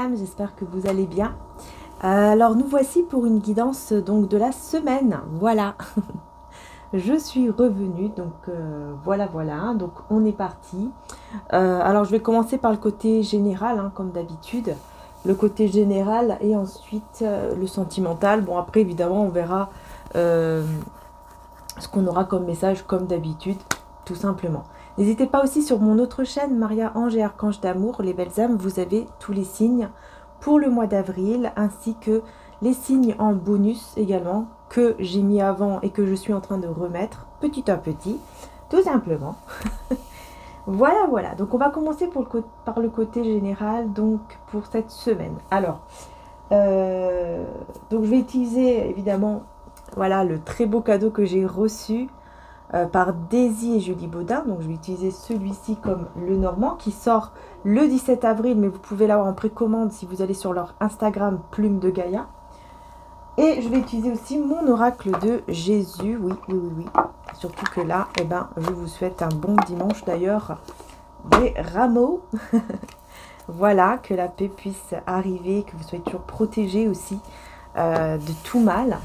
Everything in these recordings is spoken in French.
âmes, j'espère que vous allez bien. Alors nous voici pour une guidance donc de la semaine. Voilà, je suis revenue, donc voilà, donc on est parti. Alors je vais commencer par le côté général, hein, comme d'habitude. Le côté général et ensuite le sentimental. Bon après évidemment on verra ce qu'on aura comme message comme d'habitude, tout simplement. N'hésitez pas aussi sur mon autre chaîne, Maria Ange et Archange d'amour, les belles âmes, vous avez tous les signes pour le mois d'avril, ainsi que les signes en bonus également, que j'ai mis avant et que je suis en train de remettre petit à petit, tout simplement. Voilà, donc on va commencer par le côté général, donc pour cette semaine. Alors, donc je vais utiliser évidemment, voilà, le très beau cadeau que j'ai reçu par Daisy et Julie Baudin. Donc je vais utiliser celui-ci comme le normand qui sort le 17 avril, mais vous pouvez l'avoir en précommande si vous allez sur leur Instagram Plume de Gaïa. Et je vais utiliser aussi mon oracle de Jésus, oui. Surtout que là, eh ben, je vous souhaite un bon dimanche d'ailleurs des rameaux. Voilà, que la paix puisse arriver, que vous soyez toujours protégés aussi de tout mal.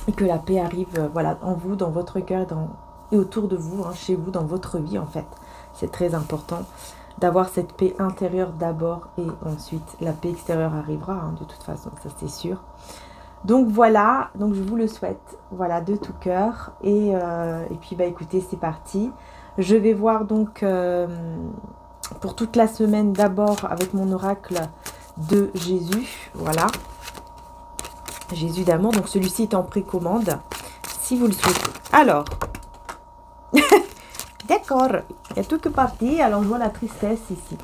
Et que la paix arrive voilà, en vous, dans votre cœur et autour de vous, hein, chez vous, dans votre vie en fait. C'est très important d'avoir cette paix intérieure d'abord et ensuite la paix extérieure arrivera, hein, de toute façon, ça c'est sûr. Donc voilà, donc je vous le souhaite, voilà, de tout cœur. Et puis bah écoutez, c'est parti. Je vais voir donc pour toute la semaine d'abord avec mon oracle de Jésus, voilà. Jésus d'amour, donc celui-ci est en précommande, si vous le souhaitez. Alors, d'accord, il y a tout que parti, alors je vois la tristesse ici.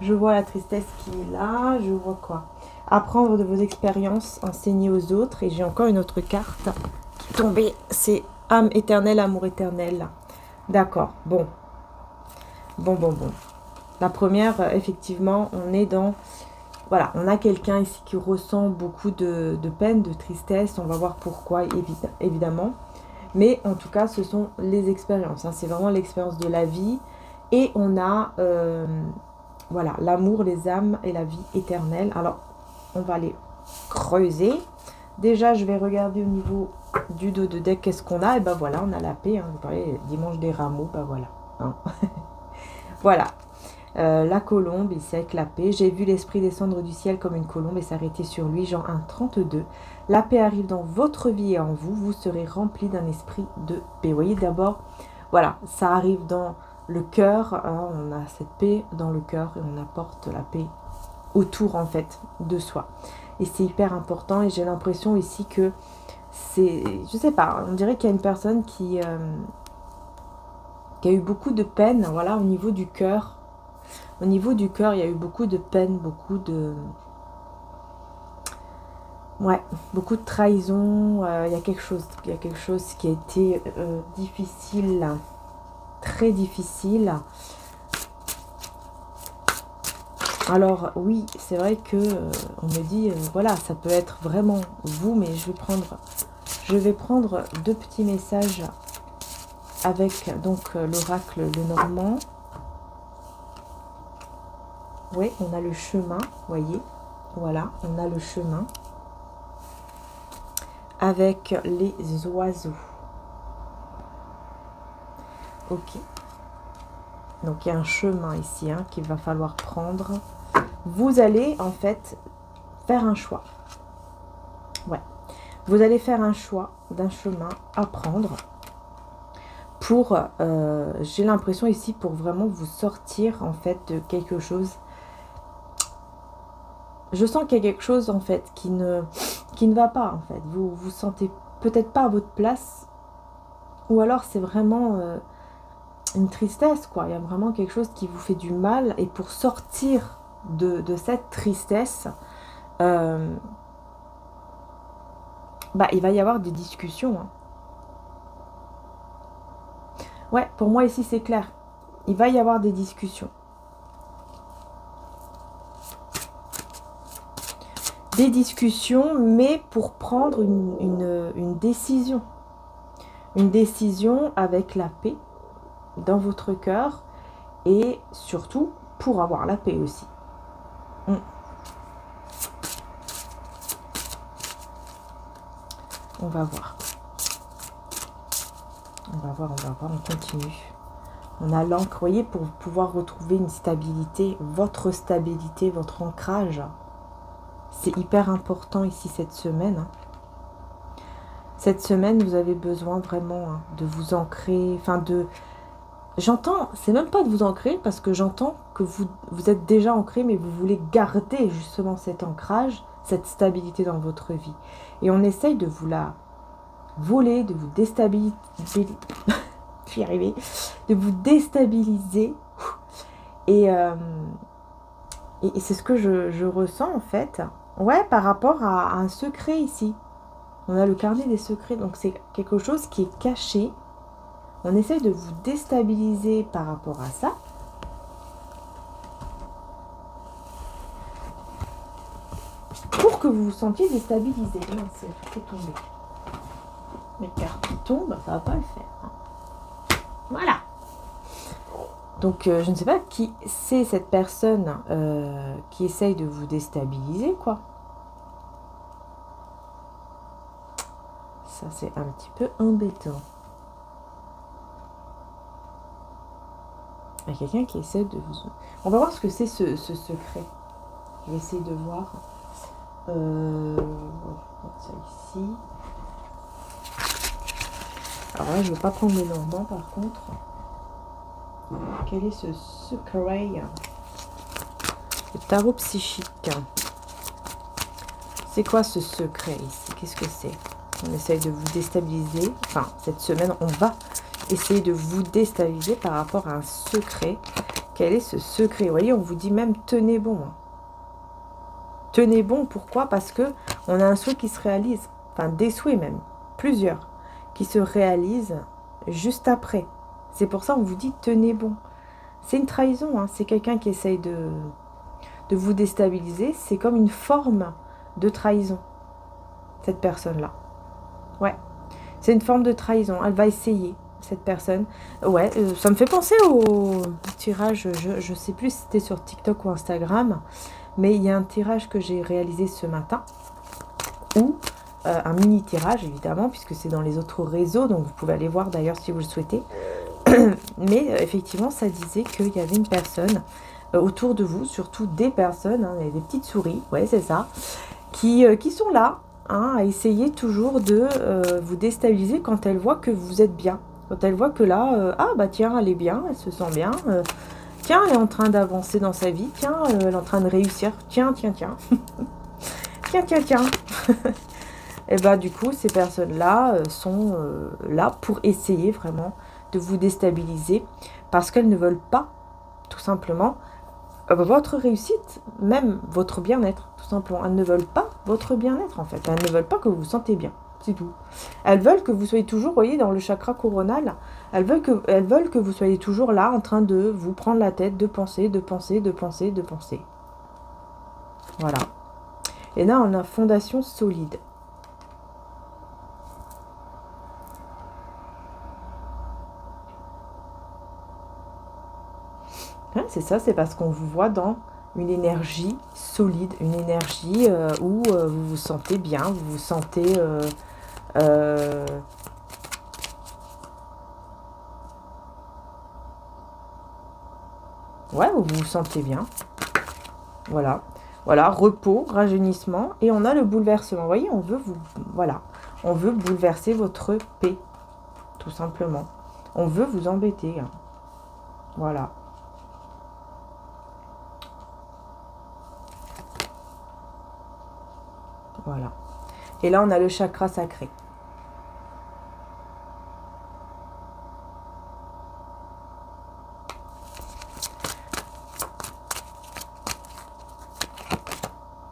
Je vois la tristesse qui est là, je vois quoi? Apprendre de vos expériences, enseigner aux autres, et j'ai encore une autre carte qui est tombée, c'est âme éternelle, amour éternel. D'accord, bon. La première, effectivement, on est dans... Voilà, on a quelqu'un ici qui ressent beaucoup de peine, de tristesse. On va voir pourquoi, évidemment. Mais en tout cas, ce sont les expériences. Hein. C'est vraiment l'expérience de la vie. Et on a, voilà, l'amour, les âmes et la vie éternelle. Alors, on va les creuser. Déjà, je vais regarder au niveau du dos de deck, qu'est-ce qu'on a. Et ben voilà, on a la paix. Hein. Vous parlez dimanche des rameaux, ben voilà. Hein. Voilà. La colombe, ici avec la paix. J'ai vu l'esprit descendre du ciel comme une colombe et s'arrêter sur lui. Jean 1, 32. La paix arrive dans votre vie et en vous. Vous serez rempli d'un esprit de paix. Vous voyez, d'abord, voilà, ça arrive dans le cœur. Hein, on a cette paix dans le cœur et on apporte la paix autour, en fait, de soi. Et c'est hyper important. Et j'ai l'impression ici que c'est... Je sais pas, on dirait qu'il y a une personne qui a eu beaucoup de peine, voilà, au niveau du cœur. Au niveau du cœur, il y a eu beaucoup de peine, beaucoup de... Ouais, beaucoup de trahison. Il y a quelque chose qui a été difficile, très difficile. Alors oui, c'est vrai que on me dit, voilà, ça peut être vraiment vous, mais je vais prendre deux petits messages avec donc l'oracle le normand. Oui, on a le chemin, voyez, voilà, on a le chemin avec les oiseaux. Ok, donc il y a un chemin ici hein, qu'il va falloir prendre. Vous allez en fait faire un choix. Ouais, vous allez faire un choix d'un chemin à prendre pour, j'ai l'impression ici, pour vraiment vous sortir en fait de quelque chose. Je sens qu'il y a quelque chose en fait qui ne va pas en fait. Vous vous sentez peut-être pas à votre place, ou alors c'est vraiment une tristesse quoi. Il y a vraiment quelque chose qui vous fait du mal, et pour sortir de cette tristesse, bah, il va y avoir des discussions. Hein. Ouais, pour moi ici c'est clair. Il va y avoir des discussions. Des discussions, mais pour prendre une décision. Une décision avec la paix dans votre cœur et surtout pour avoir la paix aussi. On va voir. On va voir, on continue. On a l'encre, vous voyez, pour pouvoir retrouver une stabilité, votre ancrage. C'est hyper important ici cette semaine. Hein. Cette semaine, vous avez besoin vraiment de vous ancrer, enfin de... J'entends, c'est même pas de vous ancrer, parce que j'entends que vous êtes déjà ancré, mais vous voulez garder justement cet ancrage, cette stabilité dans votre vie. Et on essaye de vous la voler, de vous déstabiliser, j'y arrivais, de vous déstabiliser. Et c'est ce que je ressens en fait. Ouais, par rapport à un secret ici. On a le carnet des secrets, donc c'est quelque chose qui est caché. On essaye de vous déstabiliser par rapport à ça. Pour que vous vous sentiez déstabilisé. Non, c'est tombé. Les cartes qui tombent, ça va pas le faire. Hein. Voilà. Donc, je ne sais pas qui c'est cette personne qui essaye de vous déstabiliser, quoi. Ça, c'est un petit peu embêtant. Il y a quelqu'un qui essaie de vous... On va voir ce que c'est ce secret. Je vais essayer de voir. On va mettre ça ici. Alors là, je ne veux pas prendre les Normands, par contre. Quel est ce secret? Le tarot psychique. C'est quoi ce secret ici? Qu'est-ce que c'est? On essaye de vous déstabiliser. Enfin, cette semaine, on va essayer de vous déstabiliser par rapport à un secret. Quel est ce secret? Vous voyez, on vous dit même tenez bon. Hein. Tenez bon, pourquoi? Parce que on a un souhait qui se réalise. Enfin, des souhaits même. Plusieurs. Qui se réalisent juste après. C'est pour ça qu'on vous dit tenez bon. C'est une trahison. Hein. C'est quelqu'un qui essaye de vous déstabiliser. C'est comme une forme de trahison. Cette personne-là. Ouais. C'est une forme de trahison. Elle va essayer. Cette personne. Ouais, ça me fait penser au tirage, je sais plus si c'était sur TikTok ou Instagram, mais il y a un tirage que j'ai réalisé ce matin, ou un mini tirage évidemment, puisque c'est dans les autres réseaux, donc vous pouvez aller voir d'ailleurs si vous le souhaitez. Mais effectivement, ça disait qu'il y avait une personne autour de vous, surtout des personnes, hein, des petites souris, ouais c'est ça, qui sont là, hein, à essayer toujours de vous déstabiliser quand elles voient que vous êtes bien. Quand elle voit que là, ah bah tiens, elle est bien, elle se sent bien, tiens, elle est en train d'avancer dans sa vie, tiens, elle est en train de réussir, tiens, tiens, tiens, tiens, tiens, tiens. Et bah du coup, ces personnes-là sont là pour essayer vraiment de vous déstabiliser parce qu'elles ne veulent pas, tout simplement, votre réussite, même votre bien-être, tout simplement. Elles ne veulent pas votre bien-être, en fait. Elles ne veulent pas que vous vous sentez bien. C'est tout. Elles veulent que vous soyez toujours, vous voyez, dans le chakra coronal, elles veulent que vous soyez toujours là, en train de vous prendre la tête, de penser, de penser, de penser, de penser. Voilà. Et là, on a fondation solide. Hein, c'est ça, c'est parce qu'on vous voit dans une énergie solide, une énergie où vous vous sentez bien, vous vous sentez... ouais, vous vous sentez bien. Voilà. Voilà, repos, rajeunissement. Et on a le bouleversement. Vous voyez, on veut vous... Voilà. On veut bouleverser votre paix. Tout simplement. On veut vous embêter. Hein. Voilà. Voilà. Et là, on a le chakra sacré.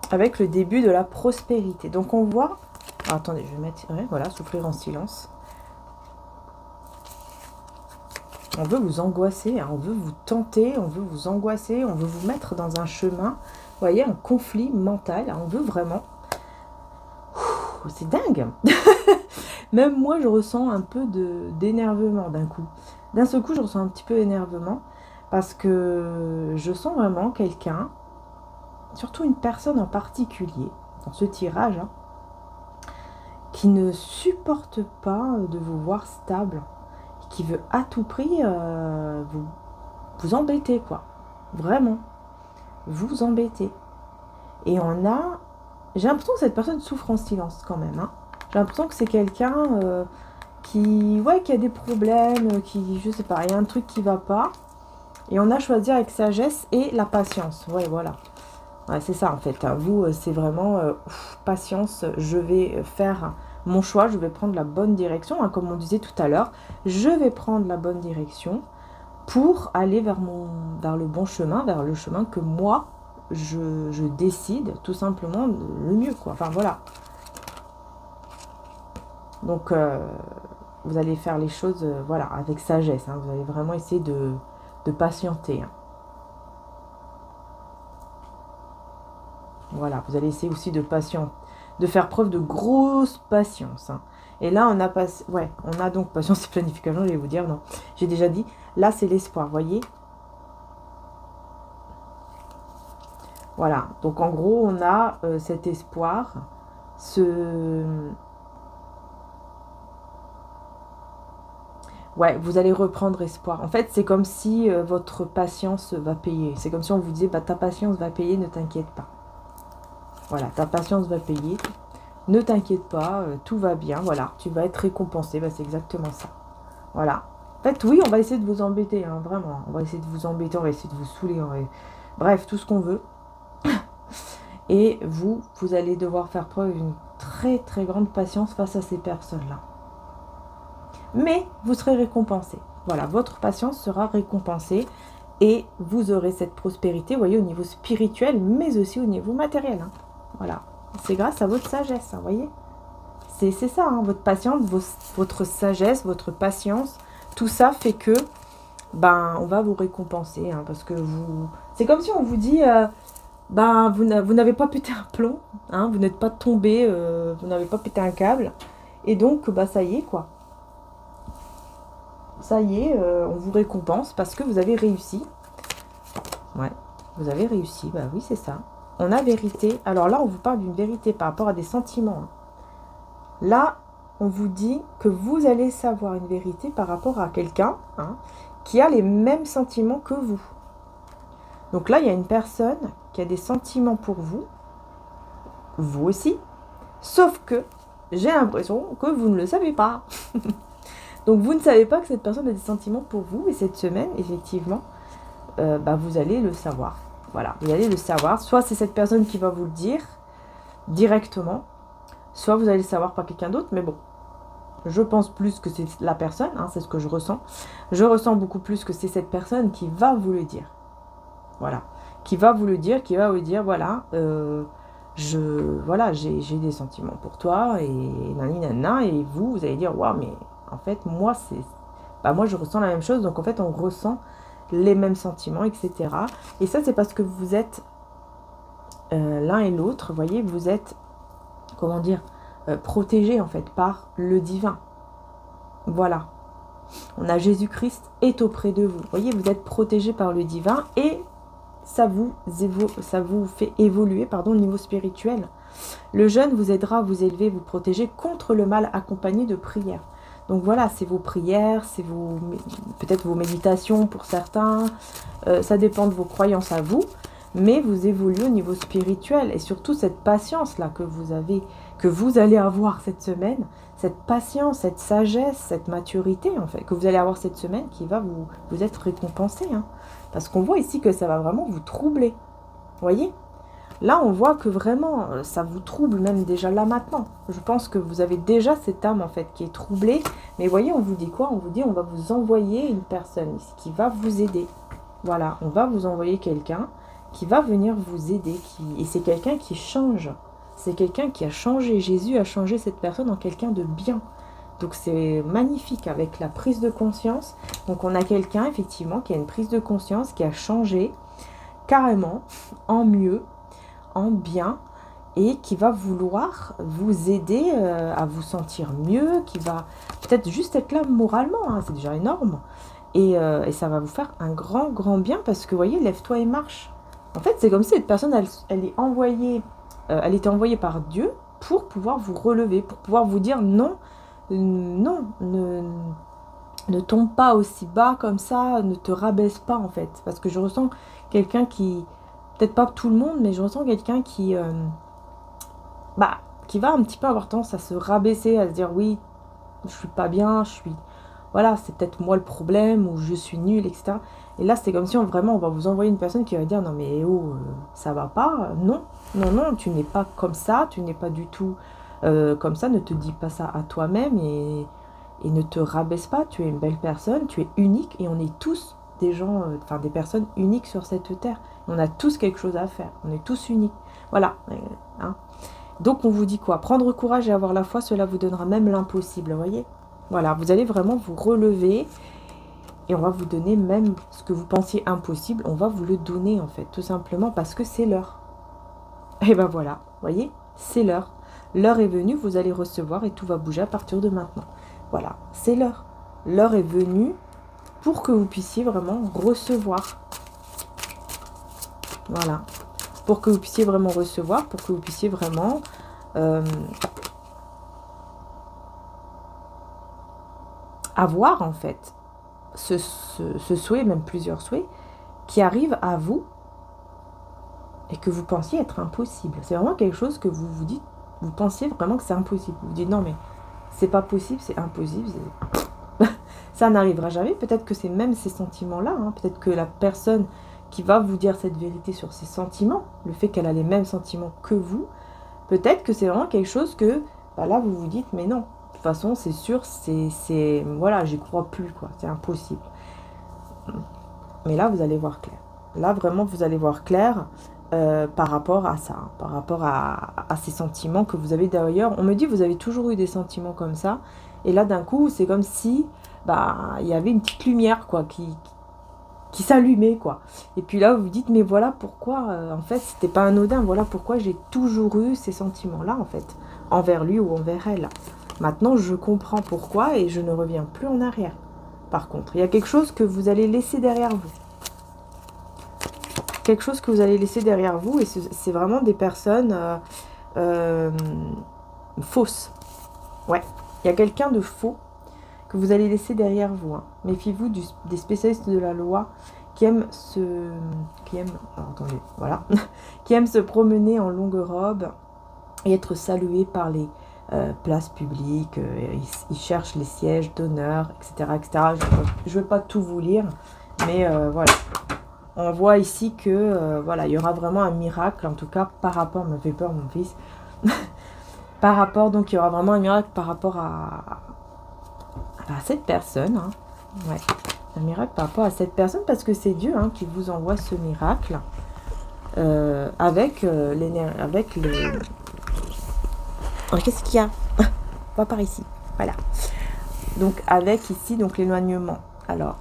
Avec le début de la prospérité. Donc on voit... Alors, attendez, je vais mettre... Ouais, voilà, souffrir en silence. On veut vous angoisser, hein, on veut vous tenter, on veut vous angoisser, on veut vous mettre dans un chemin. Vous voyez, un conflit mental. Hein, on veut vraiment... C'est dingue. Même moi, je ressens un peu d'énervement d'un coup. D'un seul coup, je ressens un petit peu d'énervement. Parce que je sens vraiment quelqu'un... Surtout une personne en particulier, dans ce tirage, hein, qui ne supporte pas de vous voir stable, qui veut à tout prix vous embêter, quoi. Vraiment, vous embêter. Et j'ai l'impression que cette personne souffre en silence quand même, hein. J'ai l'impression que c'est quelqu'un qui a des problèmes, je sais pas, il y a un truc qui va pas. Et on a choisi avec sagesse et la patience. Ouais, voilà. Ouais, c'est ça en fait. Vous, c'est vraiment patience. Je vais faire mon choix, je vais prendre la bonne direction. Hein, comme on disait tout à l'heure, je vais prendre la bonne direction pour aller vers le bon chemin, vers le chemin que moi, je décide tout simplement le mieux, quoi. Enfin, voilà. Donc, vous allez faire les choses voilà, avec sagesse. Hein. Vous allez vraiment essayer de patienter. Hein. Voilà, vous allez essayer aussi de faire preuve de grosse patience. Hein. Et là, on a donc patience et planification, je vais vous dire, non. J'ai déjà dit, là, c'est l'espoir, voyez. Voilà, donc en gros, on a cet espoir, Ouais, vous allez reprendre espoir. En fait, c'est comme si votre patience va payer. C'est comme si on vous disait, bah, ta patience va payer, ne t'inquiète pas. Voilà, ta patience va payer. Ne t'inquiète pas, tout va bien. Voilà, tu vas être récompensé. Bah, c'est exactement ça. Voilà. En fait, oui, on va essayer de vous embêter, hein, vraiment. On va essayer de vous embêter, on va essayer de vous saouler. Bref, tout ce qu'on veut. Et vous allez devoir faire preuve d'une très, très grande patience face à ces personnes-là. Mais vous serez récompensé. Voilà, votre patience sera récompensée et vous aurez cette prospérité, vous voyez, au niveau spirituel, mais aussi au niveau matériel. Hein. Voilà, c'est grâce à votre sagesse, hein, vous voyez. C'est ça, hein, votre patience, votre sagesse, votre patience, tout ça fait que, on va vous récompenser, hein, parce que c'est comme si on vous dit, vous n'avez pas pété un plomb, hein, vous n'êtes pas tombé, vous n'avez pas pété un câble, et donc, ça y est, quoi. Ça y est, on vous récompense parce que vous avez réussi. Ouais, vous avez réussi, bah oui, c'est ça. On a vérité. Alors là, on vous parle d'une vérité par rapport à des sentiments. Hein. Là, on vous dit que vous allez savoir une vérité par rapport à quelqu'un qui a les mêmes sentiments que vous. Donc là, il y a une personne qui a des sentiments pour vous. Vous aussi. Sauf que j'ai l'impression que vous ne le savez pas. Donc, vous ne savez pas que cette personne a des sentiments pour vous. Et cette semaine, effectivement, vous allez le savoir. Voilà, vous allez le savoir. Soit c'est cette personne qui va vous le dire directement. Soit vous allez le savoir par quelqu'un d'autre. Mais bon, je pense plus que c'est la personne. Hein, c'est ce que je ressens. Je ressens beaucoup plus que c'est cette personne qui va vous le dire. Voilà. Qui va vous le dire, qui va vous dire, voilà, j'ai des sentiments pour toi. Et nanana. Et vous allez dire, waouh, mais... En fait, moi, je ressens la même chose. Donc, en fait, on ressent les mêmes sentiments, etc. Et ça, c'est parce que vous êtes l'un et l'autre. Vous voyez, vous êtes, comment dire, protégés, en fait, par le divin. Voilà. On a Jésus-Christ est auprès de vous. Vous voyez, vous êtes protégés par le divin et ça vous fait évoluer, au niveau spirituel. Le jeûne vous aidera à vous élever, vous protéger contre le mal accompagné de prières. Donc voilà, c'est vos prières, c'est peut-être vos méditations pour certains, ça dépend de vos croyances à vous, mais vous évoluez au niveau spirituel et surtout cette patience-là que vous allez avoir cette semaine, cette patience, cette sagesse, cette maturité en fait, que vous allez avoir cette semaine qui va vous être récompensée. Hein, parce qu'on voit ici que ça va vraiment vous troubler, vous voyez ? Là, on voit que vraiment, ça vous trouble même déjà là maintenant. Je pense que vous avez déjà cette âme en fait qui est troublée. Mais voyez, on vous dit quoi? On vous dit on va vous envoyer une personne ici qui va vous aider. Voilà, on va vous envoyer quelqu'un qui va venir vous aider. Et c'est quelqu'un qui change. C'est quelqu'un qui a changé. Jésus a changé cette personne en quelqu'un de bien. Donc c'est magnifique avec la prise de conscience. Donc on a quelqu'un effectivement qui a une prise de conscience, qui a changé carrément en mieux, en bien, et qui va vouloir vous aider à vous sentir mieux, qui va peut-être juste être là moralement, hein, c'est déjà énorme, et ça va vous faire un grand, grand bien, parce que, vous voyez, lève-toi et marche. En fait, c'est comme si cette personne, elle était envoyée par Dieu pour pouvoir vous relever, pour pouvoir vous dire non, non, ne tombe pas aussi bas comme ça, ne te rabaisse pas en fait. Parce que je ressens quelqu'un qui, peut-être pas tout le monde, mais je ressens quelqu'un qui va un petit peu avoir tendance à se rabaisser, à se dire oui, je suis pas bien, voilà, c'est peut-être moi le problème, ou je suis nulle, etc. Et là, c'est comme si vraiment on va vous envoyer une personne qui va dire non mais oh, ça va pas, non, non, non, tu n'es pas comme ça, tu n'es pas du tout comme ça, ne te dis pas ça à toi-même et ne te rabaisse pas, tu es une belle personne, tu es unique et on est tous des gens, enfin des personnes uniques sur cette terre. On a tous quelque chose à faire, on est tous uniques. Voilà. Hein. Donc on vous dit quoi? Prendre courage et avoir la foi, cela vous donnera même l'impossible, vous voyez? Voilà, vous allez vraiment vous relever et on va vous donner même ce que vous pensiez impossible, on va vous le donner en fait, tout simplement parce que c'est l'heure. Et ben voilà, vous voyez? C'est l'heure. L'heure est venue, vous allez recevoir et tout va bouger à partir de maintenant. Voilà, c'est l'heure. L'heure est venue pour que vous puissiez vraiment recevoir. Voilà. Pour que vous puissiez vraiment recevoir, pour que vous puissiez vraiment avoir en fait ce souhait, même plusieurs souhaits, qui arrivent à vous et que vous pensiez être impossible. C'est vraiment quelque chose que vous vous dites, vous pensiez vraiment que c'est impossible. Vous vous dites non mais c'est pas possible, c'est impossible, ça n'arrivera jamais. Peut-être que c'est même ces sentiments-là, hein. Peut-être que la personne qui va vous dire cette vérité sur ses sentiments, le fait qu'elle a les mêmes sentiments que vous, peut-être que c'est vraiment quelque chose que, bah là, vous vous dites, mais non, de toute façon, c'est sûr, voilà, j'y crois plus, quoi, c'est impossible. Mais là, vous allez voir clair. Là, vraiment, vous allez voir clair par rapport à ça, hein, par rapport à ces sentiments que vous avez d'ailleurs. On me dit, vous avez toujours eu des sentiments comme ça, et là, d'un coup, c'est comme si, il y avait une petite lumière, quoi, qui s'allumait, quoi. Et puis là, vous vous dites, mais voilà pourquoi, en fait, c'était pas anodin, voilà pourquoi j'ai toujours eu ces sentiments-là, en fait, envers lui ou envers elle. Maintenant, je comprends pourquoi et je ne reviens plus en arrière. Par contre, il y a quelque chose que vous allez laisser derrière vous. Quelque chose que vous allez laisser derrière vous, et c'est vraiment des personnes fausses. Ouais, il y a quelqu'un de faux que vous allez laisser derrière vous. Hein. Méfiez-vous des spécialistes de la loi qui aiment qui aiment se promener en longue robe et être salués par les places publiques. Ils cherchent les sièges d'honneur, etc., etc. Je ne vais pas tout vous lire, mais voilà. On voit ici que voilà, il y aura vraiment un miracle, en tout cas par rapport, me fait peur mon fils, par rapport, donc il y aura vraiment un miracle par rapport à cette personne, hein. Ouais, un miracle par rapport à cette personne, parce que c'est Dieu, hein, qui vous envoie ce miracle avec le... Oh, qu'est-ce qu'il y a? Va par ici, voilà. Donc avec ici, donc l'éloignement. Alors,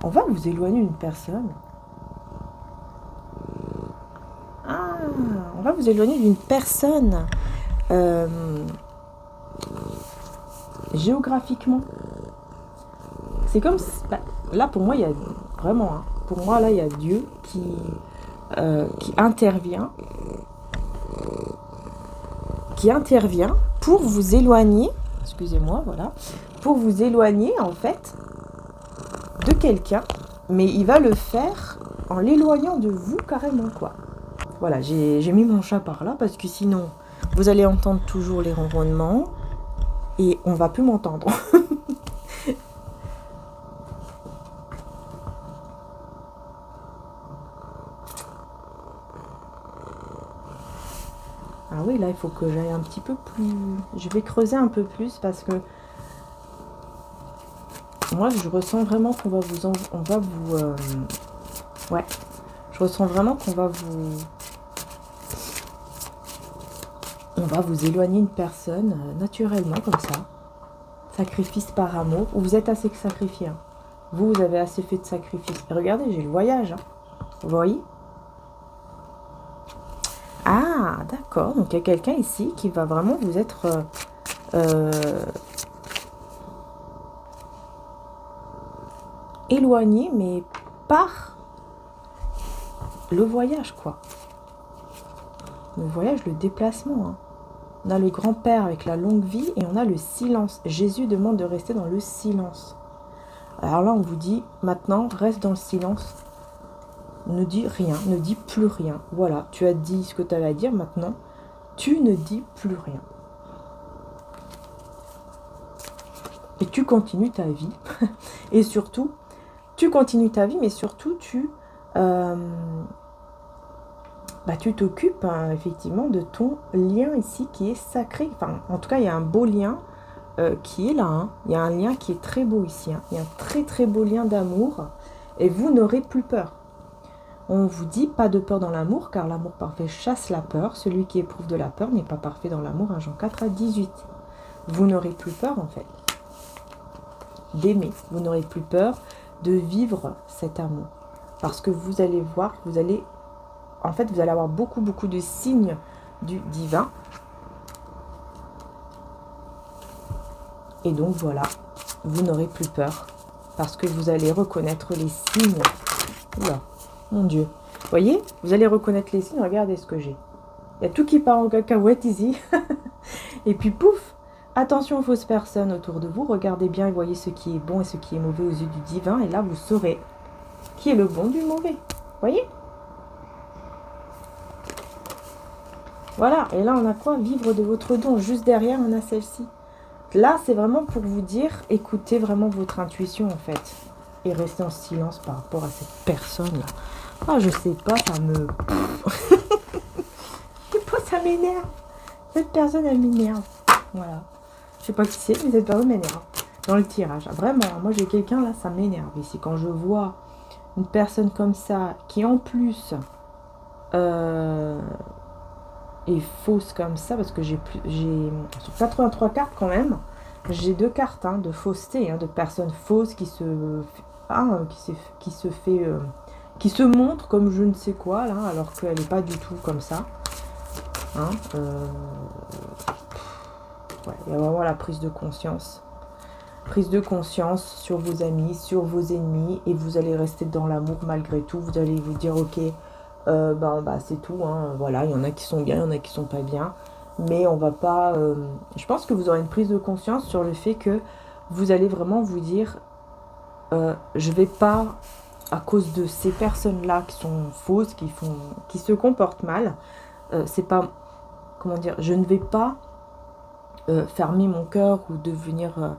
on va vous éloigner d'une personne. Ah, on va vous éloigner d'une personne géographiquement. C'est comme là pour moi il y a vraiment, hein, pour moi là il y a Dieu qui intervient pour vous éloigner, excusez-moi, voilà, pour vous éloigner en fait de quelqu'un, mais il va le faire en l'éloignant de vous carrément, quoi. Voilà, j'ai mis mon chat par là parce que sinon vous allez entendre toujours les ronronnements et on va plus m'entendre. Ah oui, là il faut que j'aille un petit peu plus... Je vais creuser un peu plus parce que moi je ressens vraiment qu'on va vous... Ouais, je ressens vraiment qu'on va vous... On va vous éloigner une personne naturellement comme ça. Sacrifice par amour. Vous êtes assez sacrifié. Hein. Vous avez assez fait de sacrifice. Et regardez, j'ai le voyage. Hein. Vous voyez? Ah, d'accord. Donc, il y a quelqu'un ici qui va vraiment vous être... éloigné, mais par le voyage, quoi. Le voyage, le déplacement. Hein. On a le grand-père avec la longue vie et on a le silence. Jésus demande de rester dans le silence. Alors là, on vous dit, maintenant, reste dans le silence. Ne dis rien, ne dis plus rien. Voilà, tu as dit ce que tu avais à dire, maintenant, tu ne dis plus rien. Et tu continues ta vie. Et surtout, tu continues ta vie, mais surtout, tu t'occupes effectivement de ton lien ici qui est sacré. Enfin, en tout cas, il y a un beau lien qui est là. Hein. Il y a un lien qui est très beau ici. Hein. Il y a un très très beau lien d'amour. Et vous n'aurez plus peur. On vous dit pas de peur dans l'amour, car l'amour parfait chasse la peur. Celui qui éprouve de la peur n'est pas parfait dans l'amour. 1 Jean 4 à 18. Vous n'aurez plus peur en fait d'aimer. Vous n'aurez plus peur de vivre cet amour. Parce que vous allez voir, vous allez avoir beaucoup de signes du divin. Et donc voilà, vous n'aurez plus peur. Parce que vous allez reconnaître les signes. Oula, mon Dieu. Vous voyez, vous allez reconnaître les signes. Regardez ce que j'ai. Il y a tout qui part en cacahuète ici. Et puis pouf. Attention aux fausses personnes autour de vous. Regardez bien et voyez ce qui est bon et ce qui est mauvais aux yeux du divin. Et là, vous saurez qui est le bon du mauvais. Voyez? Voilà. Et là, on a quoi? Vivre de votre don. Juste derrière, on a celle-ci. Là, c'est vraiment pour vous dire, écoutez vraiment votre intuition, en fait. Et restez en silence par rapport à cette personne-là. Ah, je sais pas, ça me... je sais pas, ça m'énerve. Cette personne, elle m'énerve. Voilà. Je sais pas qui c'est, mais cette personne m'énerve. Dans le tirage. Vraiment, moi, j'ai quelqu'un, là, ça m'énerve. Ici, quand je vois une personne comme ça, qui en plus est fausse comme ça, parce que j'ai sur 83 cartes quand même, j'ai 2 cartes hein, de fausseté, hein, de personnes fausses qui se montre comme je ne sais quoi, là, alors qu'elle n'est pas du tout comme ça. Hein, ouais, il y a vraiment la prise de conscience. Prise de conscience sur vos amis, sur vos ennemis, et vous allez rester dans l'amour malgré tout. Vous allez vous dire, ok, c'est tout, hein, voilà, il y en a qui sont bien, il y en a qui sont pas bien, mais on va pas... je pense que vous aurez une prise de conscience sur le fait que vous allez vraiment vous dire, je vais pas, à cause de ces personnes-là qui sont fausses, qui se comportent mal, c'est pas, comment dire, je ne vais pas fermer mon cœur ou devenir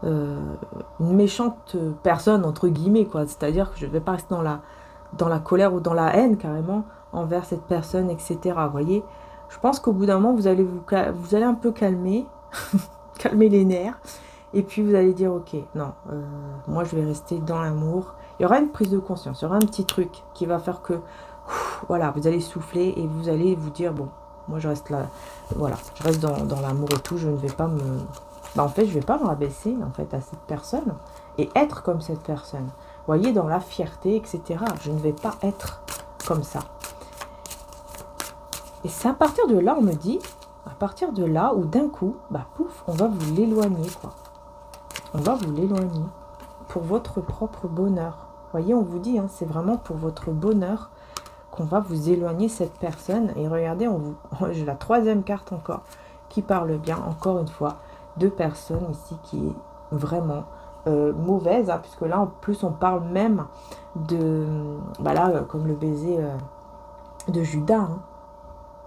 une méchante personne, entre guillemets, quoi. C'est-à-dire que je ne vais pas rester dans la colère ou dans la haine, carrément, envers cette personne, etc. Vous voyez, je pense qu'au bout d'un moment, vous allez un peu calmer, calmer les nerfs, et puis vous allez dire, ok, non, moi je vais rester dans l'amour. Il y aura une prise de conscience, il y aura un petit truc qui va faire que, voilà, vous allez souffler et vous allez vous dire, bon, moi je reste là, voilà, je reste dans l'amour et tout, je ne vais pas me... en fait, je ne vais pas me rabaisser, en fait, à cette personne et être comme cette personne. Vous voyez, dans la fierté, etc. Je ne vais pas être comme ça. Et c'est à partir de là, on me dit, à partir de là, où d'un coup, pouf, on va vous l'éloigner, quoi. On va vous l'éloigner pour votre propre bonheur. Vous voyez, on vous dit, hein, c'est vraiment pour votre bonheur qu'on va vous éloigner cette personne. Et regardez, j'ai la 3e carte encore qui parle bien, encore une fois, de personnes ici qui est vraiment mauvaise, hein, puisque là, en plus, on parle même de, comme le baiser de Judas. Hein.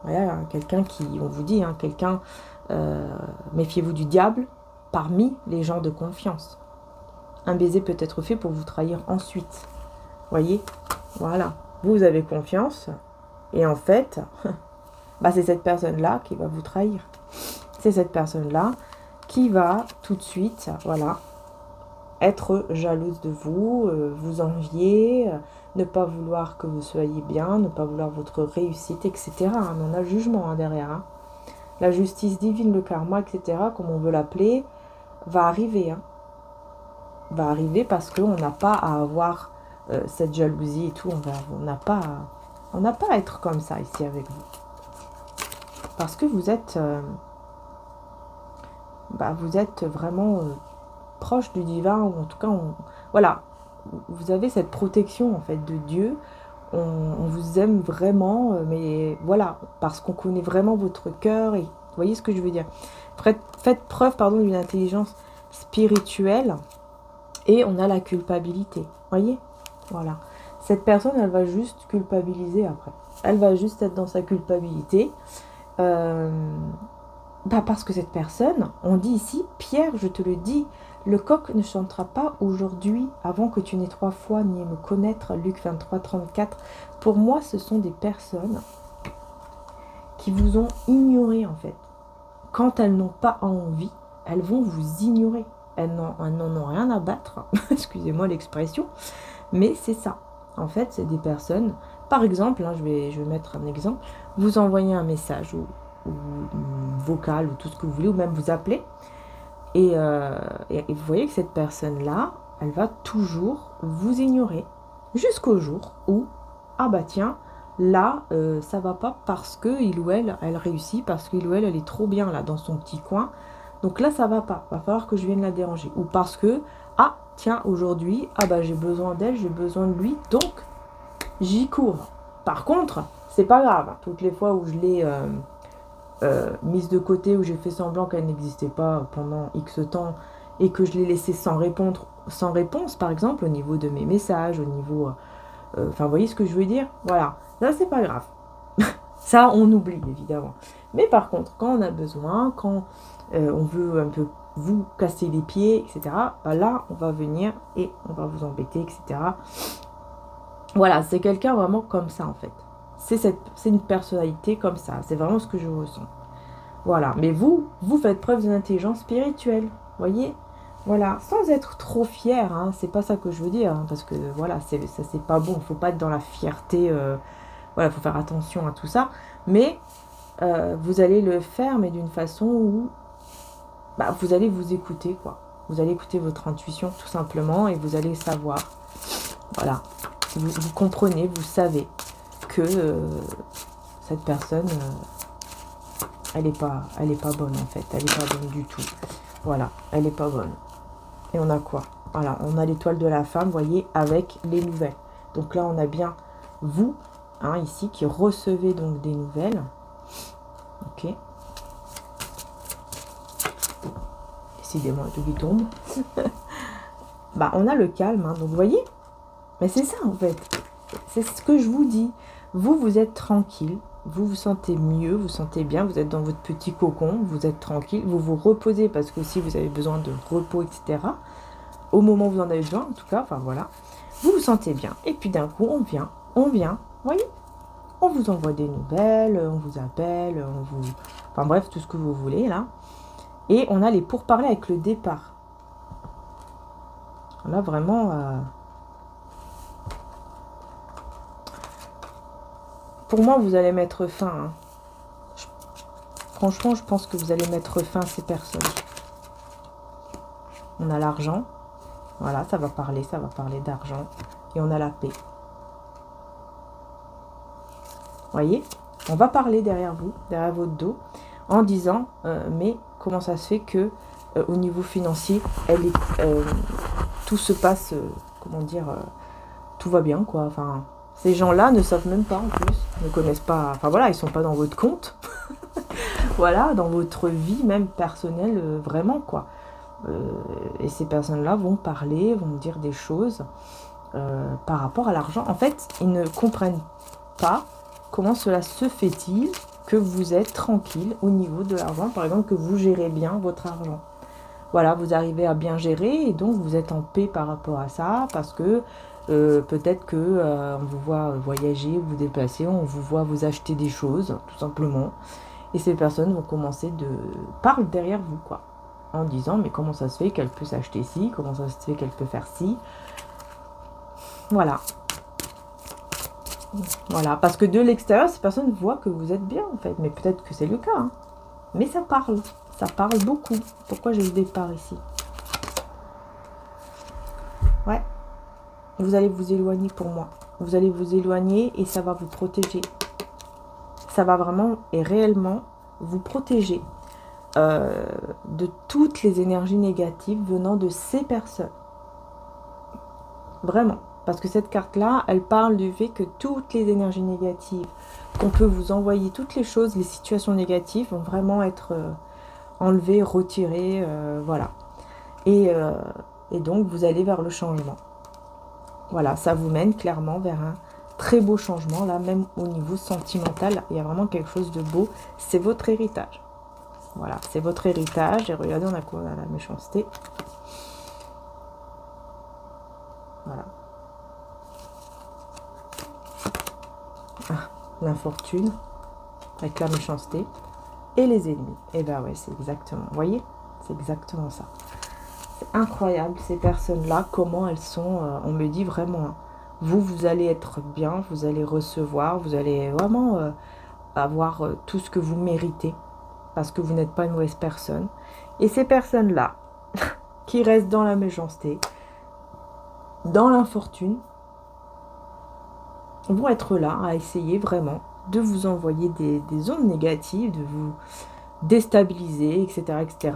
Voilà, quelqu'un qui, on vous dit, hein, quelqu'un, méfiez-vous du diable parmi les gens de confiance. Un baiser peut être fait pour vous trahir ensuite. Voyez, voilà, vous avez confiance et en fait, c'est cette personne-là qui va vous trahir. C'est cette personne-là qui va tout de suite, voilà, être jalouse de vous, vous envier, ne pas vouloir que vous soyez bien, ne pas vouloir votre réussite, etc. Hein, mais on a le jugement derrière. Hein. La justice divine, le karma, etc., comme on veut l'appeler, va arriver. Hein. Va arriver parce qu'on n'a pas à avoir cette jalousie et tout. On n'a pas à être comme ça ici avec vous. Parce que vous êtes vraiment proche du divin, ou en tout cas, voilà, vous avez cette protection en fait de Dieu. On vous aime vraiment, mais voilà, parce qu'on connaît vraiment votre cœur et Vous voyez ce que je veux dire? Faites preuve, pardon, d'une intelligence spirituelle. Et on a la culpabilité. Voyez? Voilà. Cette personne, elle va juste culpabiliser après. Elle va juste être dans sa culpabilité. Parce que cette personne, on dit ici, Pierre, je te le dis, le coq ne chantera pas aujourd'hui avant que tu n'aies 3 fois nié me connaître. Luc 23, 34. Pour moi, ce sont des personnes qui vous ont ignoré en fait. Quand elles n'ont pas envie, elles vont vous ignorer. Elles n'en ont rien à battre. Excusez-moi l'expression. Mais c'est ça. En fait, c'est des personnes... Par exemple, hein, je vais mettre un exemple. Vous envoyez un message ou vocal ou tout ce que vous voulez, ou même vous appelez. Et vous voyez que cette personne-là, elle va toujours vous ignorer. Jusqu'au jour où, ah bah tiens, là, ça va pas parce que il ou elle réussit, parce qu'il ou elle est trop bien là dans son petit coin. Donc là, ça va pas. Va falloir que je vienne la déranger. Ou parce que, ah, tiens, aujourd'hui, ah bah j'ai besoin d'elle, j'ai besoin de lui, donc j'y cours. Par contre, c'est pas grave. Toutes les fois où je l'ai mise de côté, où j'ai fait semblant qu'elle n'existait pas pendant X temps et que je l'ai laissée sans réponse, par exemple, au niveau de mes messages, au niveau... Enfin, vous voyez ce que je veux dire? Voilà. Là, c'est pas grave. Ça, on oublie, évidemment. Mais par contre, quand on a besoin, quand on veut un peu vous casser les pieds, etc., bah là, on va venir et on va vous embêter, etc. Voilà, c'est quelqu'un vraiment comme ça, en fait. C'est une personnalité comme ça. C'est vraiment ce que je ressens. Voilà. Mais vous faites preuve d'une intelligence spirituelle. Voyez? Voilà. Sans être trop fier. Hein, c'est pas ça que je veux dire. Hein, parce que voilà, ça c'est pas bon. Il faut pas être dans la fierté. Voilà, il faut faire attention à tout ça. Mais vous allez le faire, mais d'une façon où vous allez vous écouter, quoi. Vous allez écouter votre intuition, tout simplement. Et vous allez savoir. Voilà. Vous comprenez, vous savez que cette personne, elle est pas bonne en fait. Elle est pas bonne du tout. Voilà, elle est pas bonne. Et on a quoi? Voilà, on a l'étoile de la femme, vous voyez, avec les nouvelles. Donc là, on a bien vous, hein, ici, qui recevez donc des nouvelles. Ok. Décidément, tout qui tombe. On a le calme, hein, donc vous voyez. Mais c'est ça en fait. C'est ce que je vous dis. Vous êtes tranquille. Vous vous sentez mieux, vous sentez bien. Vous êtes dans votre petit cocon. Vous êtes tranquille. Vous vous reposez parce que si vous avez besoin de repos, etc. Au moment où vous en avez besoin, en tout cas, enfin voilà. Vous vous sentez bien. Et puis d'un coup, on vient. Vous voyez, on vous envoie des nouvelles, on vous appelle, Enfin bref, tout ce que vous voulez là. Et on a les pourparlers avec le départ. Là, vraiment... Pour moi, vous allez mettre fin. Hein. Franchement, je pense que vous allez mettre fin à ces personnes. On a l'argent. Voilà, ça va parler d'argent. Et on a la paix. Voyez? On va parler derrière vous, derrière votre dos, en disant, mais comment ça se fait que au niveau financier, tout se passe, comment dire, tout va bien, quoi. Enfin... Ces gens-là ne savent même pas en plus, ne connaissent pas, enfin voilà, ils sont pas dans votre compte, voilà, dans votre vie même personnelle, vraiment quoi. Et ces personnes-là vont parler, vont dire des choses par rapport à l'argent. En fait, ils ne comprennent pas comment cela se fait-il que vous êtes tranquille au niveau de l'argent, par exemple que vous gérez bien votre argent. Voilà, vous arrivez à bien gérer et donc vous êtes en paix par rapport à ça parce que peut-être que on vous voit voyager, vous déplacer, on vous voit vous acheter des choses, tout simplement. Et ces personnes vont commencer parler derrière vous, quoi. En disant, mais comment ça se fait qu'elle peut s'acheter ci? Comment ça se fait qu'elle peut faire ci? Voilà. Voilà, parce que de l'extérieur, ces personnes voient que vous êtes bien, en fait. Mais peut-être que c'est le cas, hein. Mais ça parle beaucoup. Pourquoi j'ai le départ ici? Ouais. Vous allez vous éloigner pour moi. Vous allez vous éloigner et ça va vous protéger. Ça va vraiment et réellement vous protéger de toutes les énergies négatives venant de ces personnes. Vraiment. Parce que cette carte-là, elle parle du fait que toutes les énergies négatives qu'on peut vous envoyer, toutes les choses, les situations négatives vont vraiment être enlevées, retirées, voilà. Et donc, vous allez vers le changement. Voilà, ça vous mène clairement vers un très beau changement. Là, même au niveau sentimental, il y a vraiment quelque chose de beau. C'est votre héritage. Voilà, c'est votre héritage. Et regardez, on a quoi? On a la méchanceté. Voilà. Ah, l'infortune avec la méchanceté. Et les ennemis. Et ben ouais, c'est exactement. Vous voyez? C'est exactement ça. C'est incroyable, ces personnes-là, comment elles sont. On me dit vraiment, hein, vous allez être bien, vous allez recevoir, vous allez vraiment avoir tout ce que vous méritez. Parce que vous n'êtes pas une mauvaise personne. Et ces personnes-là, qui restent dans la méchanceté, dans l'infortune, vont être là à essayer vraiment de vous envoyer des ondes négatives, de vous déstabiliser, etc. etc.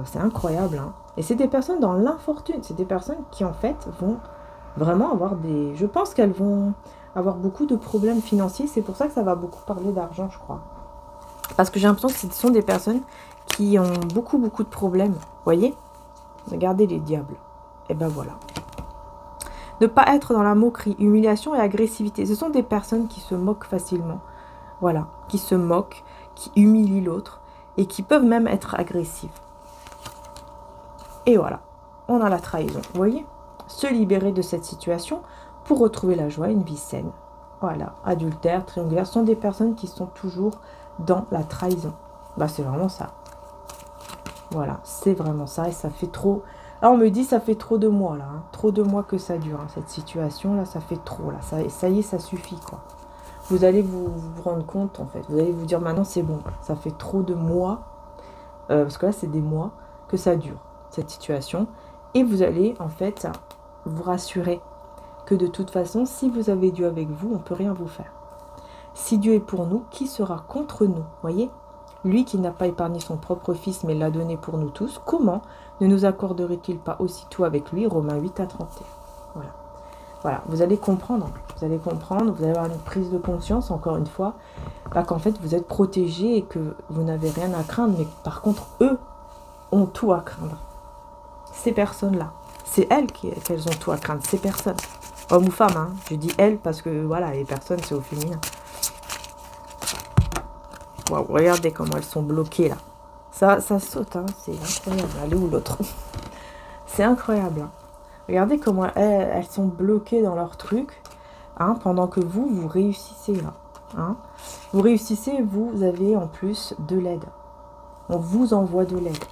C'est incroyable. Hein. Et c'est des personnes dans l'infortune. C'est des personnes qui, en fait, vont vraiment avoir des... Je pense qu'elles vont avoir beaucoup de problèmes financiers. C'est pour ça que ça va beaucoup parler d'argent, je crois. Parce que j'ai l'impression que ce sont des personnes qui ont beaucoup de problèmes. Vous voyez? Regardez les diables. Et ben voilà. Ne pas être dans la moquerie, humiliation et agressivité. Ce sont des personnes qui se moquent facilement. Voilà. Qui se moquent, qui humilient l'autre et qui peuvent même être agressives. Et voilà. On a la trahison. Vous voyez? Se libérer de cette situation pour retrouver la joie, une vie saine. Voilà. Adultère, triangulaire, ce sont des personnes qui sont toujours dans la trahison. Bah, c'est vraiment ça. Voilà, c'est vraiment ça et ça fait trop... Là, on me dit ça fait trop de mois, là. Hein. Trop de mois que ça dure, hein, cette situation, là, ça fait trop, là. Ça y est, ça suffit, quoi. Vous allez vous rendre compte, en fait. Vous allez vous dire, maintenant, c'est bon. Ça fait trop de mois, parce que là, c'est des mois que ça dure, cette situation. Et vous allez, en fait, vous rassurer que de toute façon, si vous avez Dieu avec vous, on ne peut rien vous faire. Si Dieu est pour nous, qui sera contre nous? Voyez? Lui qui n'a pas épargné son propre fils, mais l'a donné pour nous tous, comment ne nous accorderait-il pas aussitôt avec lui? Romains 8 à 31. Voilà. Voilà, vous allez comprendre. Vous allez comprendre, vous allez avoir une prise de conscience, encore une fois, bah, qu'en fait, vous êtes protégés et que vous n'avez rien à craindre, mais par contre, eux ont tout à craindre. Ces personnes-là. C'est elles qu'elles ont tout à craindre, ces personnes. Homme ou femme, hein. Je dis elles parce que, voilà, les personnes, c'est au féminin. Wow, regardez comment elles sont bloquées là. Ça saute, hein, c'est incroyable. Allez où l'autre? C'est incroyable. Hein. Regardez comment elles sont bloquées dans leur truc, hein, pendant que vous réussissez là. Hein. Vous réussissez, vous avez en plus de l'aide. On vous envoie de l'aide.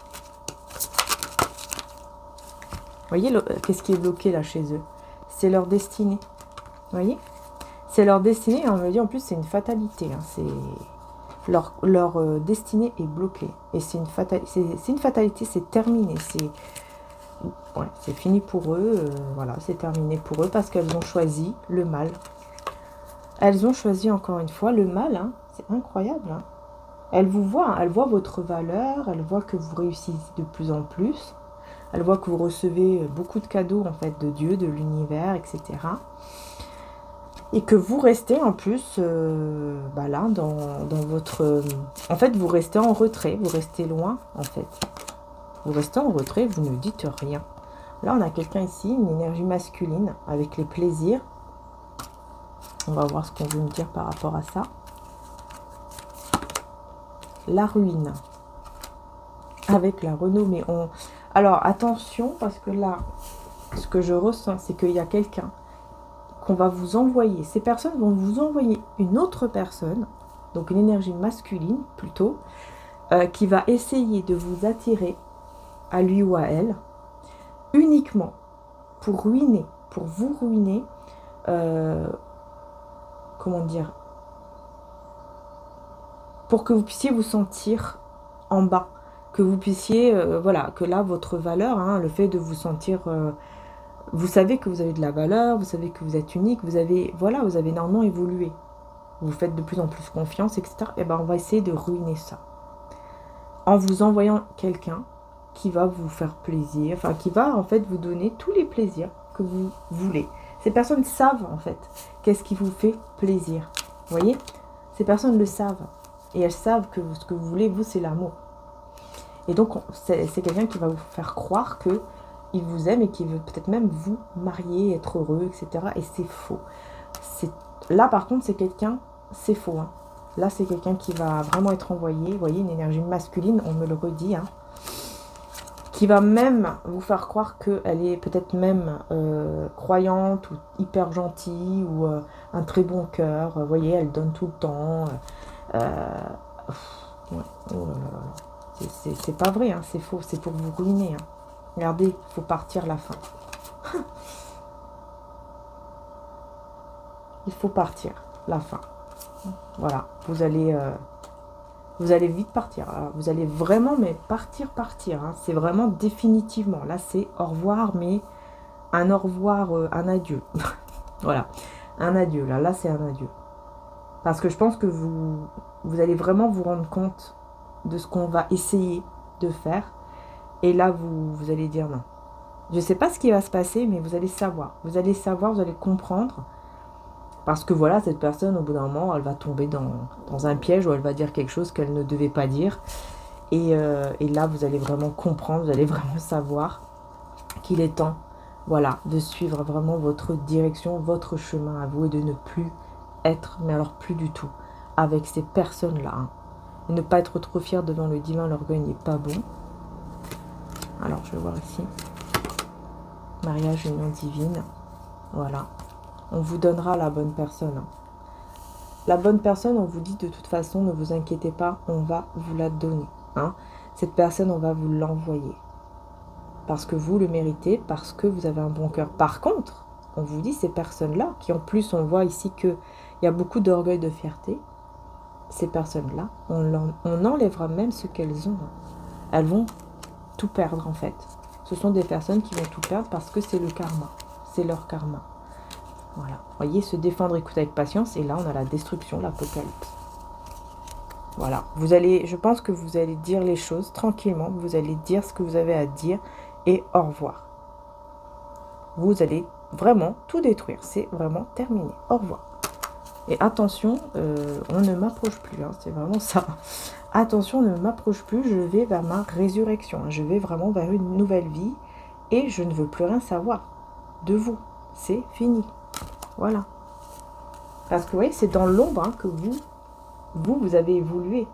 Vous voyez, qu'est-ce qui est bloqué là chez eux? C'est leur destinée. Vous voyez? C'est leur destinée, on me dit en plus c'est une fatalité. Hein, c'est... Leur destinée est bloquée. Et c'est une fatalité, c'est terminé. C'est fini pour eux. Voilà, c'est terminé pour eux parce qu'elles ont choisi le mal. Elles ont choisi encore une fois le mal. Hein, c'est incroyable. Hein. Elles vous voient, elles voient votre valeur. Elles voient que vous réussissez de plus en plus. Elles voient que vous recevez beaucoup de cadeaux en fait de Dieu, de l'univers, etc. Et que vous restez en plus là dans votre... en fait, vous restez en retrait, vous restez loin en fait. Vous restez en retrait, vous ne dites rien. Là, on a quelqu'un ici, une énergie masculine avec les plaisirs. On va voir ce qu'on veut me dire par rapport à ça. La ruine. Avec la renommée. Alors, attention, parce que là, ce que je ressens, c'est qu'il y a quelqu'un qu'on va vous envoyer. Ces personnes vont vous envoyer une autre personne, donc une énergie masculine plutôt, qui va essayer de vous attirer à lui ou à elle, uniquement pour ruiner, pour vous ruiner, comment dire, pour que vous puissiez vous sentir en bas, que vous puissiez, voilà, que là, votre valeur, hein, le fait de vous sentir... vous savez que vous avez de la valeur, vous savez que vous êtes unique, vous avez énormément évolué. Vous faites de plus en plus confiance, etc. Et ben on va essayer de ruiner ça. En vous envoyant quelqu'un qui va vous faire plaisir, enfin qui va en fait vous donner tous les plaisirs que vous voulez. Ces personnes savent, en fait, qu'est-ce qui vous fait plaisir. Vous voyez? Ces personnes le savent. Et elles savent que ce que vous voulez, vous, c'est l'amour. Et donc, c'est quelqu'un qui va vous faire croire que il vous aime et qui veut peut-être même vous marier, être heureux, etc. Et c'est faux. Là, par contre, c'est quelqu'un, c'est faux. Hein. Là, c'est quelqu'un qui va vraiment être envoyé. Vous voyez, une énergie masculine, on me le redit. Hein, qui va même vous faire croire qu'elle est peut-être même croyante ou hyper gentille ou un très bon cœur. Vous voyez, elle donne tout le temps. Ouais. Oh là là. C'est pas vrai, hein, c'est faux. C'est pour vous ruiner. Hein. Regardez, il faut partir la fin. Il faut partir la fin. Voilà, vous allez vite partir. Alors, vous allez vraiment, mais partir. Hein. C'est vraiment définitivement. Là, c'est au revoir, mais un au revoir, un adieu. Voilà, un adieu. Là c'est un adieu. Parce que je pense que vous allez vraiment vous rendre compte de ce qu'on va essayer de faire. Et là, vous allez dire non. Je ne sais pas ce qui va se passer, mais vous allez savoir. Vous allez savoir, vous allez comprendre. Parce que voilà, cette personne, au bout d'un moment, elle va tomber dans un piège où elle va dire quelque chose qu'elle ne devait pas dire. Et là, vous allez vraiment comprendre, vous allez vraiment savoir qu'il est temps, voilà, de suivre vraiment votre direction, votre chemin à vous et de ne plus être, mais alors plus du tout, avec ces personnes-là. Hein. Et ne pas être trop fier devant le divin, l'orgueil n'est pas bon. Alors, je vais voir ici. Mariage, union divine. Voilà. On vous donnera la bonne personne. Hein. La bonne personne, on vous dit de toute façon, ne vous inquiétez pas, on va vous la donner. Hein. Cette personne, on va vous l'envoyer. Parce que vous le méritez, parce que vous avez un bon cœur. Par contre, on vous dit ces personnes-là, qui en plus, on voit ici qu'il y a beaucoup d'orgueil, de fierté, ces personnes-là, on enlèvera même ce qu'elles ont. Elles vont tout perdre en fait. Ce sont des personnes qui vont tout perdre parce que c'est le karma. C'est leur karma. Voilà. Vous voyez, se défendre, écouter avec patience. Et là, on a la destruction, l'apocalypse. Voilà. Je pense que vous allez dire les choses tranquillement. Vous allez dire ce que vous avez à dire. Et au revoir. Vous allez vraiment tout détruire. C'est vraiment terminé. Au revoir. Et attention, on ne m'approche plus. Hein, c'est vraiment ça. Attention, ne m'approche plus. Je vais vers ma résurrection. Je vais vraiment vers une nouvelle vie. Et je ne veux plus rien savoir de vous. C'est fini. Voilà. Parce que vous voyez, c'est dans l'ombre hein, que vous avez évolué.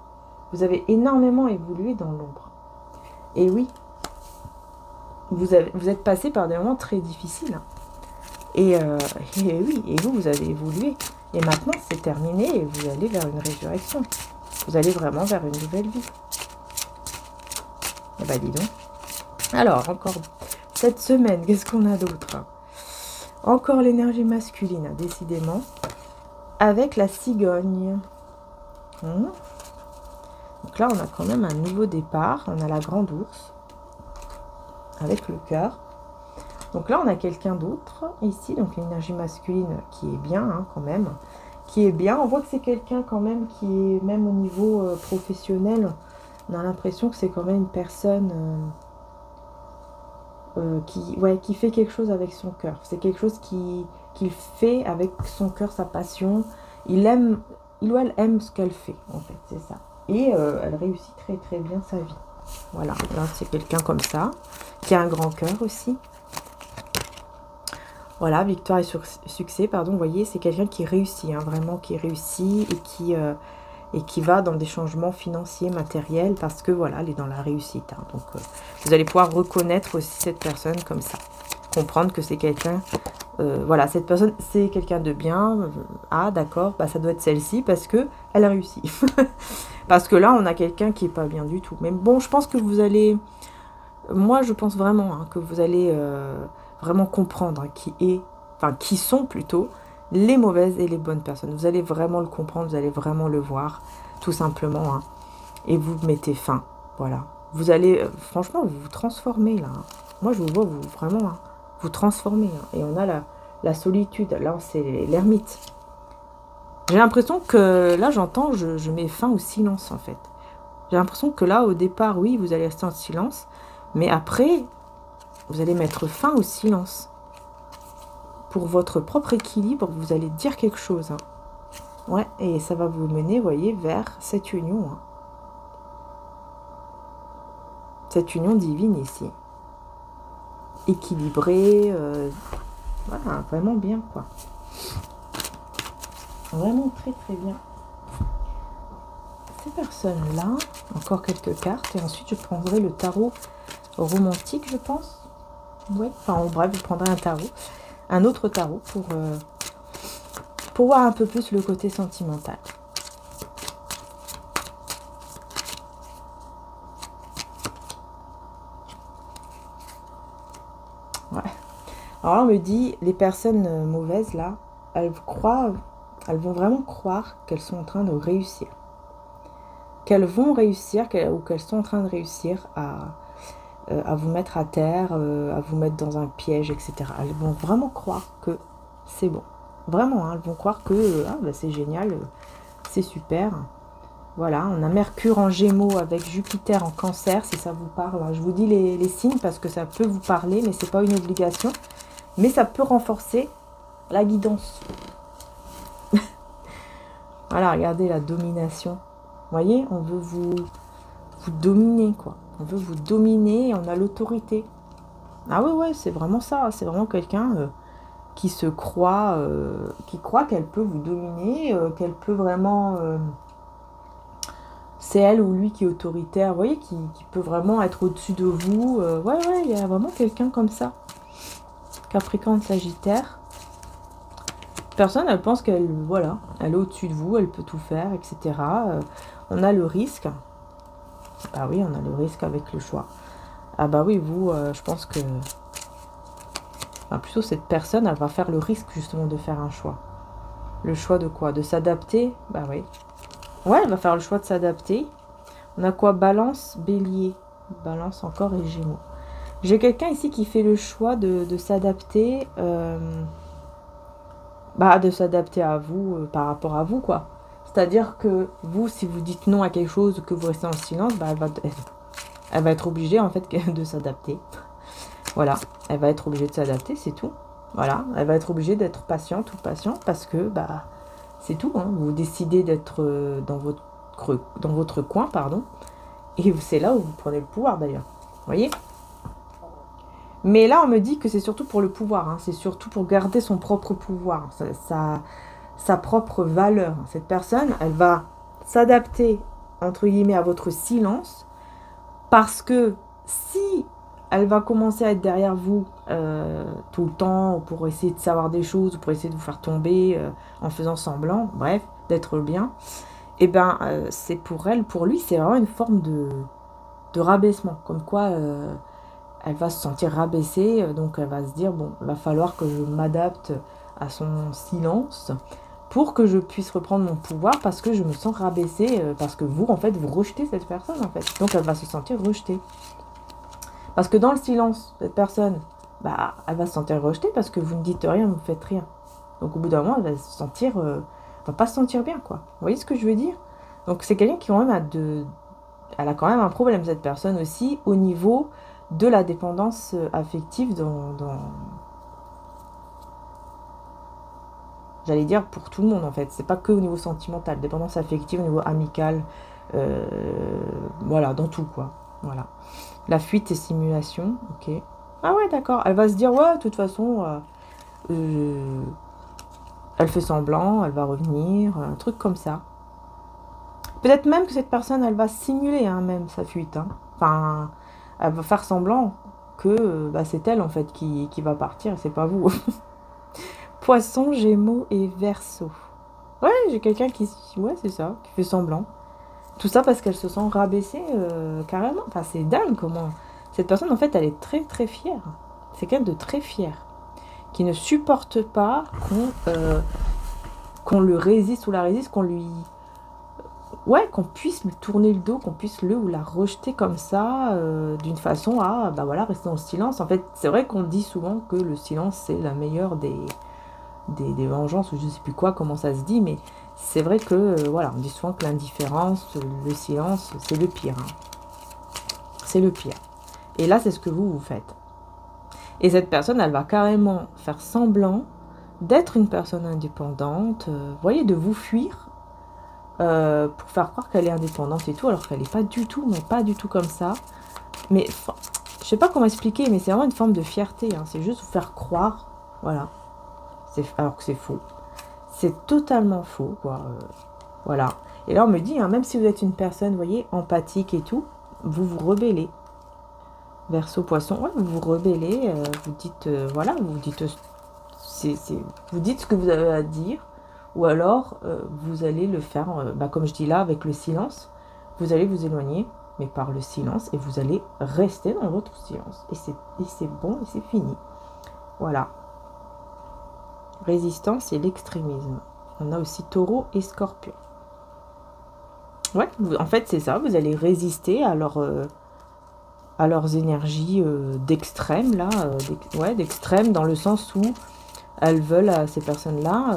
Vous avez énormément évolué dans l'ombre. Et oui, vous êtes passé par des moments très difficiles. Hein. Et oui, et vous avez évolué. Et maintenant, c'est terminé et vous allez vers une résurrection. Vous allez vraiment vers une nouvelle vie. Eh bien, dis donc. Alors, encore cette semaine, qu'est-ce qu'on a d'autre? Encore l'énergie masculine, décidément. Avec la cigogne. Donc là, on a quand même un nouveau départ. On a la grande ours. Avec le cœur. Donc là, on a quelqu'un d'autre ici. Donc l'énergie masculine qui est bien, hein, quand même. Qui est bien. On voit que c'est quelqu'un quand même qui est, même au niveau professionnel, on a l'impression que c'est quand même une personne... qui fait quelque chose avec son cœur. C'est quelque chose qu'il fait avec son cœur, sa passion. Il ou elle aime ce qu'elle fait, en fait, c'est ça. Et elle réussit très très bien sa vie. Voilà, là c'est quelqu'un comme ça, qui a un grand cœur aussi. Voilà, victoire et succès, pardon, vous voyez, c'est quelqu'un qui réussit, hein, vraiment qui réussit et qui va dans des changements financiers, matériels, parce que voilà, elle est dans la réussite. Hein. Donc, vous allez pouvoir reconnaître aussi cette personne comme ça. Comprendre que c'est quelqu'un, voilà, cette personne, c'est quelqu'un de bien. Ah, d'accord, bah, ça doit être celle-ci parce que elle a réussi. Parce que là, on a quelqu'un qui est pas bien du tout. Mais bon, je pense que vous allez, moi, je pense vraiment hein, que vous allez vraiment comprendre hein, qui sont plutôt les mauvaises et les bonnes personnes. Vous allez vraiment le comprendre, vous allez vraiment le voir, tout simplement. Hein, et vous mettez fin, voilà. Vous allez, franchement, vous transformer, là. Hein. Moi, je vous vois, vraiment, hein, vous transformer. Hein. Et on a la solitude, là, c'est l'ermite. J'ai l'impression que, là, j'entends, je mets fin au silence, en fait. J'ai l'impression que là, au départ, oui, vous allez rester en silence. Mais après, vous allez mettre fin au silence. pour votre propre équilibre, vous allez dire quelque chose. Hein. Ouais, et ça va vous mener, vous voyez, vers cette union. Hein. Cette union divine ici. Équilibrée, voilà, vraiment bien, quoi. Vraiment très très bien. Ces personnes-là, encore quelques cartes, et ensuite je prendrai le tarot romantique, je pense. Ouais, enfin, bref, je prendrai un autre tarot pour voir un peu plus le côté sentimental. Ouais. Alors là, on me dit, les personnes mauvaises, là, elles vont vraiment croire qu'elles sont en train de réussir. Qu'elles vont réussir, ou qu'elles sont en train de réussir à vous mettre à terre, à vous mettre dans un piège, etc. Elles vont vraiment croire que c'est bon. Vraiment, hein, elles vont croire que bah, c'est génial, c'est super. Voilà, on a Mercure en Gémeaux avec Jupiter en Cancer, si ça vous parle. Je vous dis les signes parce que ça peut vous parler, mais c'est pas une obligation. Mais ça peut renforcer la guidance. Voilà, regardez la domination. Vous voyez, on veut vous dominer, quoi. On veut vous dominer et on a l'autorité. Ah ouais, c'est vraiment ça. C'est vraiment quelqu'un qui se croit, qui croit qu'elle peut vous dominer, qu'elle peut vraiment... c'est elle ou lui qui est autoritaire, vous voyez, qui peut vraiment être au-dessus de vous. Ouais, il y a vraiment quelqu'un comme ça. Capricorne, Sagittaire. Personne, elle pense qu'elle, voilà, elle est au-dessus de vous, elle peut tout faire, etc. On a le risque. Ah oui, on a le risque avec le choix. Ah bah oui, vous, je pense que... Enfin, plutôt cette personne, elle va faire le risque justement de faire un choix. Le choix de quoi? De s'adapter? Bah oui. Ouais, elle va faire le choix de s'adapter. On a quoi? Balance, Bélier. Balance encore et Gémeaux. J'ai quelqu'un ici qui fait le choix de s'adapter... de s'adapter à vous, par rapport à vous, quoi. C'est-à-dire que vous, si vous dites non à quelque chose, que vous restez en silence, bah, elle va être obligée, en fait, de s'adapter. Voilà, elle va être obligée de s'adapter, c'est tout. Voilà, elle va être obligée d'être patiente ou patient parce que, bah, c'est tout. Hein. Vous décidez d'être dans votre coin, pardon. Et c'est là où vous prenez le pouvoir, d'ailleurs. Vous voyez? Mais là, on me dit que c'est surtout pour le pouvoir. Hein. C'est surtout pour garder son propre pouvoir. Sa propre valeur. Cette personne, elle va s'adapter, entre guillemets, à votre silence. Parce que si elle va commencer à être derrière vous tout le temps pour essayer de savoir des choses, pour essayer de vous faire tomber en faisant semblant, bref, d'être bien, et ben c'est pour elle, pour lui, c'est vraiment une forme de rabaissement. Comme quoi... elle va se sentir rabaissée, donc elle va se dire, bon, il va falloir que je m'adapte à son silence pour que je puisse reprendre mon pouvoir parce que je me sens rabaissée, parce que vous, en fait, vous rejetez cette personne, en fait. Donc elle va se sentir rejetée. Parce que dans le silence, cette personne, bah, elle va se sentir rejetée parce que vous ne dites rien, vous ne faites rien. Donc au bout d'un moment, elle va se sentir, va pas se sentir bien, quoi. Vous voyez ce que je veux dire? Donc c'est quelqu'un qui, quand même, elle a quand même un problème, cette personne aussi, au niveau... de la dépendance affective j'allais dire pour tout le monde en fait, c'est pas que au niveau sentimental, dépendance affective au niveau amical, voilà, dans tout quoi, voilà. La fuite et simulation, ok. Ah ouais d'accord, elle va se dire ouais de toute façon elle fait semblant, elle va revenir, un truc comme ça. Peut-être même que cette personne elle va simuler hein, même sa fuite, hein. Enfin... elle va faire semblant que bah, c'est elle en fait qui va partir et c'est pas vous. Poisson, Gémeaux et Verseau. Ouais, j'ai quelqu'un qui... ouais, c'est ça, qui fait semblant. Tout ça parce qu'elle se sent rabaissée carrément. Enfin, c'est dingue comment... cette personne en fait, elle est très très fière. C'est quelqu'un de très fier. Qui ne supporte pas qu'on le résiste ou la résiste, qu'on lui... ouais, qu'on puisse lui tourner le dos, qu'on puisse le ou la rejeter comme ça, d'une façon à, bah voilà, rester en silence. En fait, c'est vrai qu'on dit souvent que le silence, c'est la meilleure des vengeances, ou je sais plus quoi, comment ça se dit, mais c'est vrai que, voilà, on dit souvent que l'indifférence, le silence, c'est le pire. Hein. C'est le pire. Et là, c'est ce que vous faites. Et cette personne, elle va carrément faire semblant d'être une personne indépendante, vous voyez, de vous fuir pour faire croire qu'elle est indépendante et tout, alors qu'elle n'est pas du tout, mais pas du tout comme ça. Mais je sais pas comment expliquer, mais c'est vraiment une forme de fierté, hein. C'est juste vous faire croire, voilà, alors que c'est faux. C'est totalement faux, quoi. Voilà. Et là, on me dit, hein, même si vous êtes une personne, vous voyez, empathique et tout, vous vous rebellez. Verseau poisson, ouais, vous vous rebellez, vous dites, voilà, vous dites, vous dites ce que vous avez à dire, ou alors vous allez le faire, comme je dis là, avec le silence, vous allez vous éloigner, mais par le silence, et vous allez rester dans votre silence. Et c'est bon, et c'est fini. Voilà. Résistance et l'extrémisme. On a aussi taureau et scorpion. Ouais, en fait, c'est ça, vous allez résister à leurs énergies d'extrême, là, d'extrême, dans le sens où elles veulent, ces personnes-là,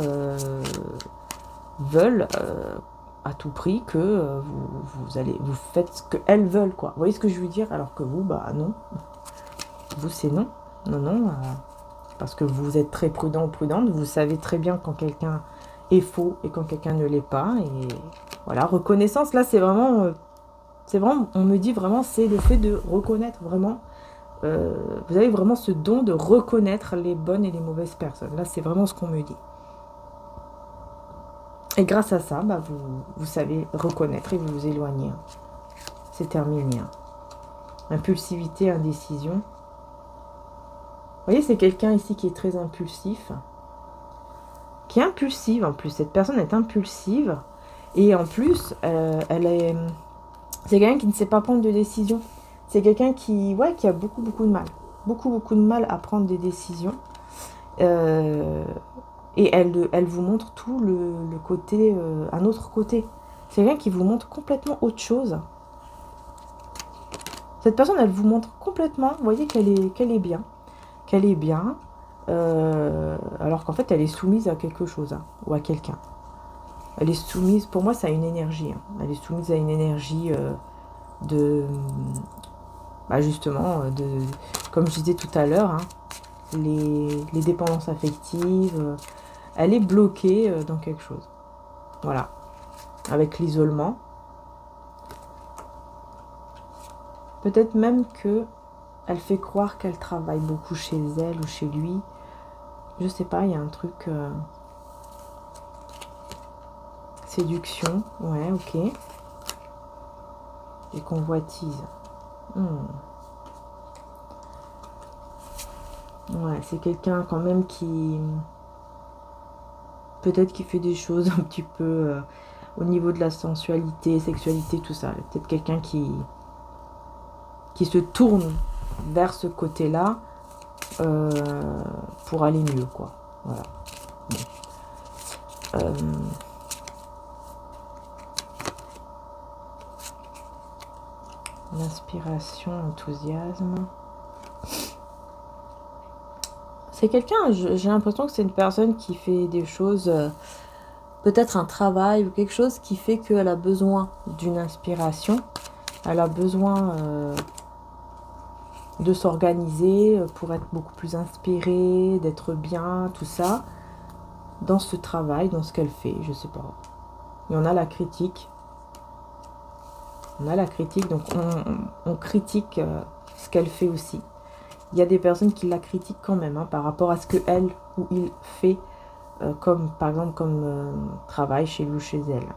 veulent à tout prix que vous faites ce qu'elles veulent, quoi. Vous voyez ce que je veux dire? Alors que vous, bah non. Vous, c'est non. Non, parce que vous êtes très prudent ou prudente, vous savez très bien quand quelqu'un est faux et quand quelqu'un ne l'est pas. Et voilà, reconnaissance, là, c'est vraiment, on me dit vraiment, c'est le fait de reconnaître vraiment. Vous avez vraiment ce don de reconnaître les bonnes et les mauvaises personnes. Là, c'est vraiment ce qu'on me dit. Et grâce à ça, vous savez reconnaître et vous vous éloignez. C'est terminé. Impulsivité, indécision. Vous voyez, c'est quelqu'un ici qui est très impulsif. Qui est impulsive en plus. Cette personne est impulsive. Et en plus, c'est quelqu'un qui ne sait pas prendre de décision. C'est quelqu'un qui a beaucoup de mal. Beaucoup de mal à prendre des décisions. Et elle vous montre tout le côté, un autre côté. C'est quelqu'un qui vous montre complètement autre chose. Cette personne, elle vous montre complètement, vous voyez qu'elle est bien. Qu'elle est bien, alors qu'en fait, elle est soumise à quelque chose, hein, ou à quelqu'un. Elle est soumise, pour moi, ça a une énergie. Hein. Elle est soumise à une énergie justement, comme je disais tout à l'heure, hein, les dépendances affectives. Elle est bloquée dans quelque chose. Voilà. Avec l'isolement. Peut-être même que elle fait croire qu'elle travaille beaucoup chez elle ou chez lui. Je sais pas, il y a un truc... séduction. Ouais, ok. Et convoitise. Ouais, c'est quelqu'un quand même qui... Peut-être qui fait des choses un petit peu au niveau de la sensualité, sexualité, tout ça. Peut-être quelqu'un qui se tourne vers ce côté-là pour aller mieux, quoi. Voilà. Bon. L'inspiration, enthousiasme. C'est quelqu'un, j'ai l'impression que c'est une personne qui fait des choses, peut-être un travail ou quelque chose qui fait qu'elle a besoin d'une inspiration. Elle a besoin de s'organiser pour être beaucoup plus inspirée, d'être bien, tout ça. Dans ce travail, dans ce qu'elle fait, je sais pas. Et on a la critique. On a la critique, donc on critique ce qu'elle fait aussi. Il y a des personnes qui la critiquent quand même, hein, par rapport à ce qu'elle ou il fait, par exemple comme travail chez lui ou chez elle.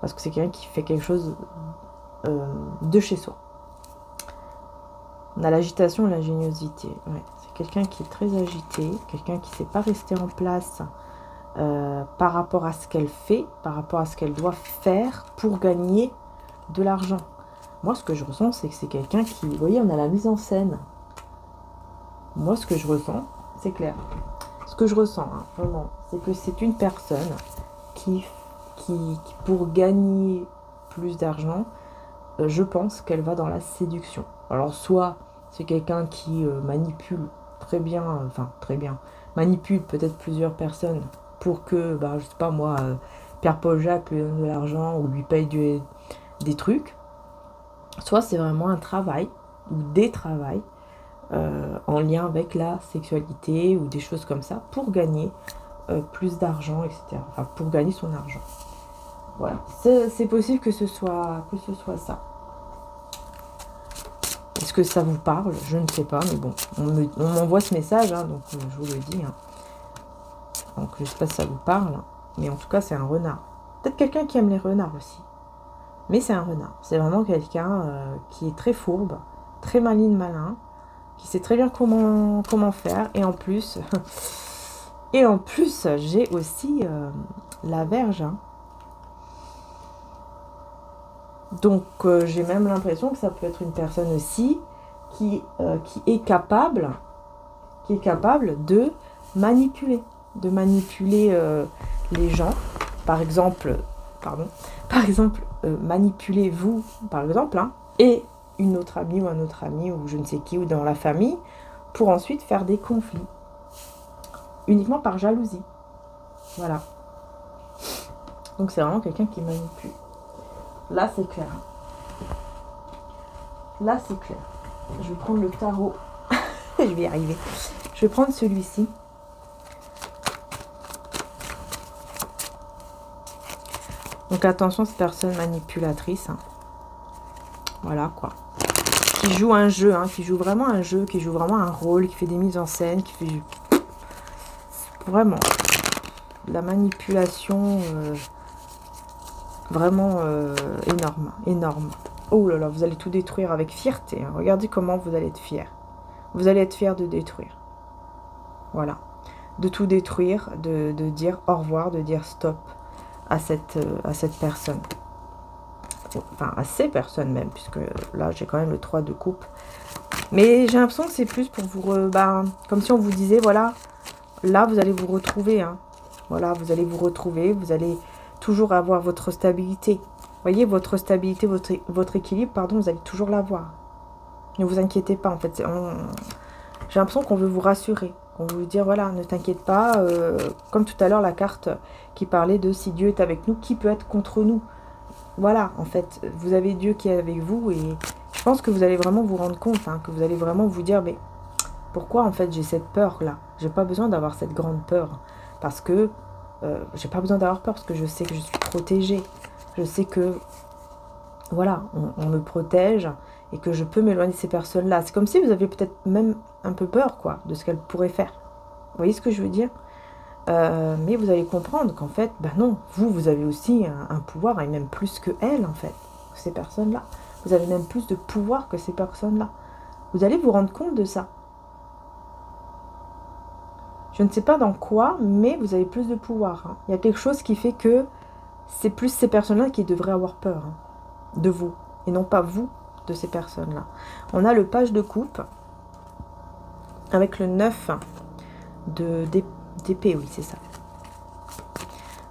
Parce que c'est quelqu'un qui fait quelque chose de chez soi. On a l'agitation et l'ingéniosité. Ouais, c'est quelqu'un qui est très agité, quelqu'un qui ne sait pas rester en place par rapport à ce qu'elle fait, par rapport à ce qu'elle doit faire pour gagner de l'argent. Moi, ce que je ressens, c'est que c'est quelqu'un qui... Vous voyez, on a la mise en scène. Moi, ce que je ressens, c'est clair. Ce que je ressens, hein, vraiment, c'est que c'est une personne qui, pour gagner plus d'argent, je pense qu'elle va dans la séduction. Alors, soit c'est quelqu'un qui manipule très bien, manipule peut-être plusieurs personnes pour que, je sais pas moi, Pierre-Paul Jacques lui donne de l'argent ou lui paye des trucs. Soit c'est vraiment un travail ou des travails en lien avec la sexualité ou des choses comme ça pour gagner plus d'argent, etc. Enfin, pour gagner son argent. Voilà, c'est possible que ce soit ça. Est-ce que ça vous parle? Je ne sais pas, mais bon, on m'envoie ce message, hein, donc je vous le dis. Hein. Donc je ne sais pas si ça vous parle, mais en tout cas c'est un renard. Peut-être quelqu'un qui aime les renards aussi. Mais c'est un renard. C'est vraiment quelqu'un qui est très fourbe, très malin, qui sait très bien comment faire. Et en plus, j'ai aussi la Vierge. Hein. Donc j'ai même l'impression que ça peut être une personne aussi qui est capable de manipuler les gens. Par exemple, manipuler vous, par exemple, hein, et une autre amie ou un autre ami ou je ne sais qui ou dans la famille pour ensuite faire des conflits. Uniquement par jalousie. Voilà. Donc c'est vraiment quelqu'un qui manipule. Là, c'est clair. Là, c'est clair. Je vais prendre le tarot. Je vais y arriver. Je vais prendre celui-ci. Donc attention, cette personne manipulatrice. Hein. Voilà, quoi. Qui joue un jeu, hein, qui joue vraiment un jeu, qui joue vraiment un rôle, qui fait des mises en scène, qui fait... Vraiment. La manipulation... Vraiment énorme. Oh là là, vous allez tout détruire avec fierté. Hein. Regardez comment vous allez être fier. Vous allez être fier de détruire. Voilà. De tout détruire, de dire au revoir, de dire stop à cette personne. Enfin, à ces personnes même, puisque là, j'ai quand même le 3 de coupe. Mais j'ai l'impression que c'est plus pour vous... comme si on vous disait, voilà, là, vous allez vous retrouver. Hein. Voilà, vous allez vous retrouver, vous allez... toujours avoir votre stabilité. Vous voyez, votre stabilité, votre équilibre, pardon, vous allez toujours l'avoir. Ne vous inquiétez pas, en fait. J'ai l'impression qu'on veut vous rassurer. On veut vous dire, voilà, ne t'inquiète pas. Comme tout à l'heure, la carte qui parlait de si Dieu est avec nous, qui peut être contre nous? Voilà, en fait, vous avez Dieu qui est avec vous et je pense que vous allez vraiment vous rendre compte, hein, que vous allez vraiment vous dire, mais pourquoi, en fait, j'ai cette peur-là? J'ai pas besoin d'avoir cette grande peur parce que j'ai pas besoin d'avoir peur parce que je sais que je suis protégée. Je sais que, voilà, on me protège et que je peux m'éloigner de ces personnes-là. C'est comme si vous aviez peut-être même un peu peur, quoi, de ce qu'elles pourraient faire. Vous voyez ce que je veux dire? Mais vous allez comprendre qu'en fait, ben non, vous avez aussi un pouvoir, et même plus que elles, en fait, ces personnes-là. Vous avez même plus de pouvoir que ces personnes-là. Vous allez vous rendre compte de ça. Je ne sais pas dans quoi, mais vous avez plus de pouvoir. Hein. Il y a quelque chose qui fait que c'est plus ces personnes-là qui devraient avoir peur hein, de vous, et non pas vous de ces personnes-là. On a le page de coupe, avec le 9 d'épée, oui, c'est ça.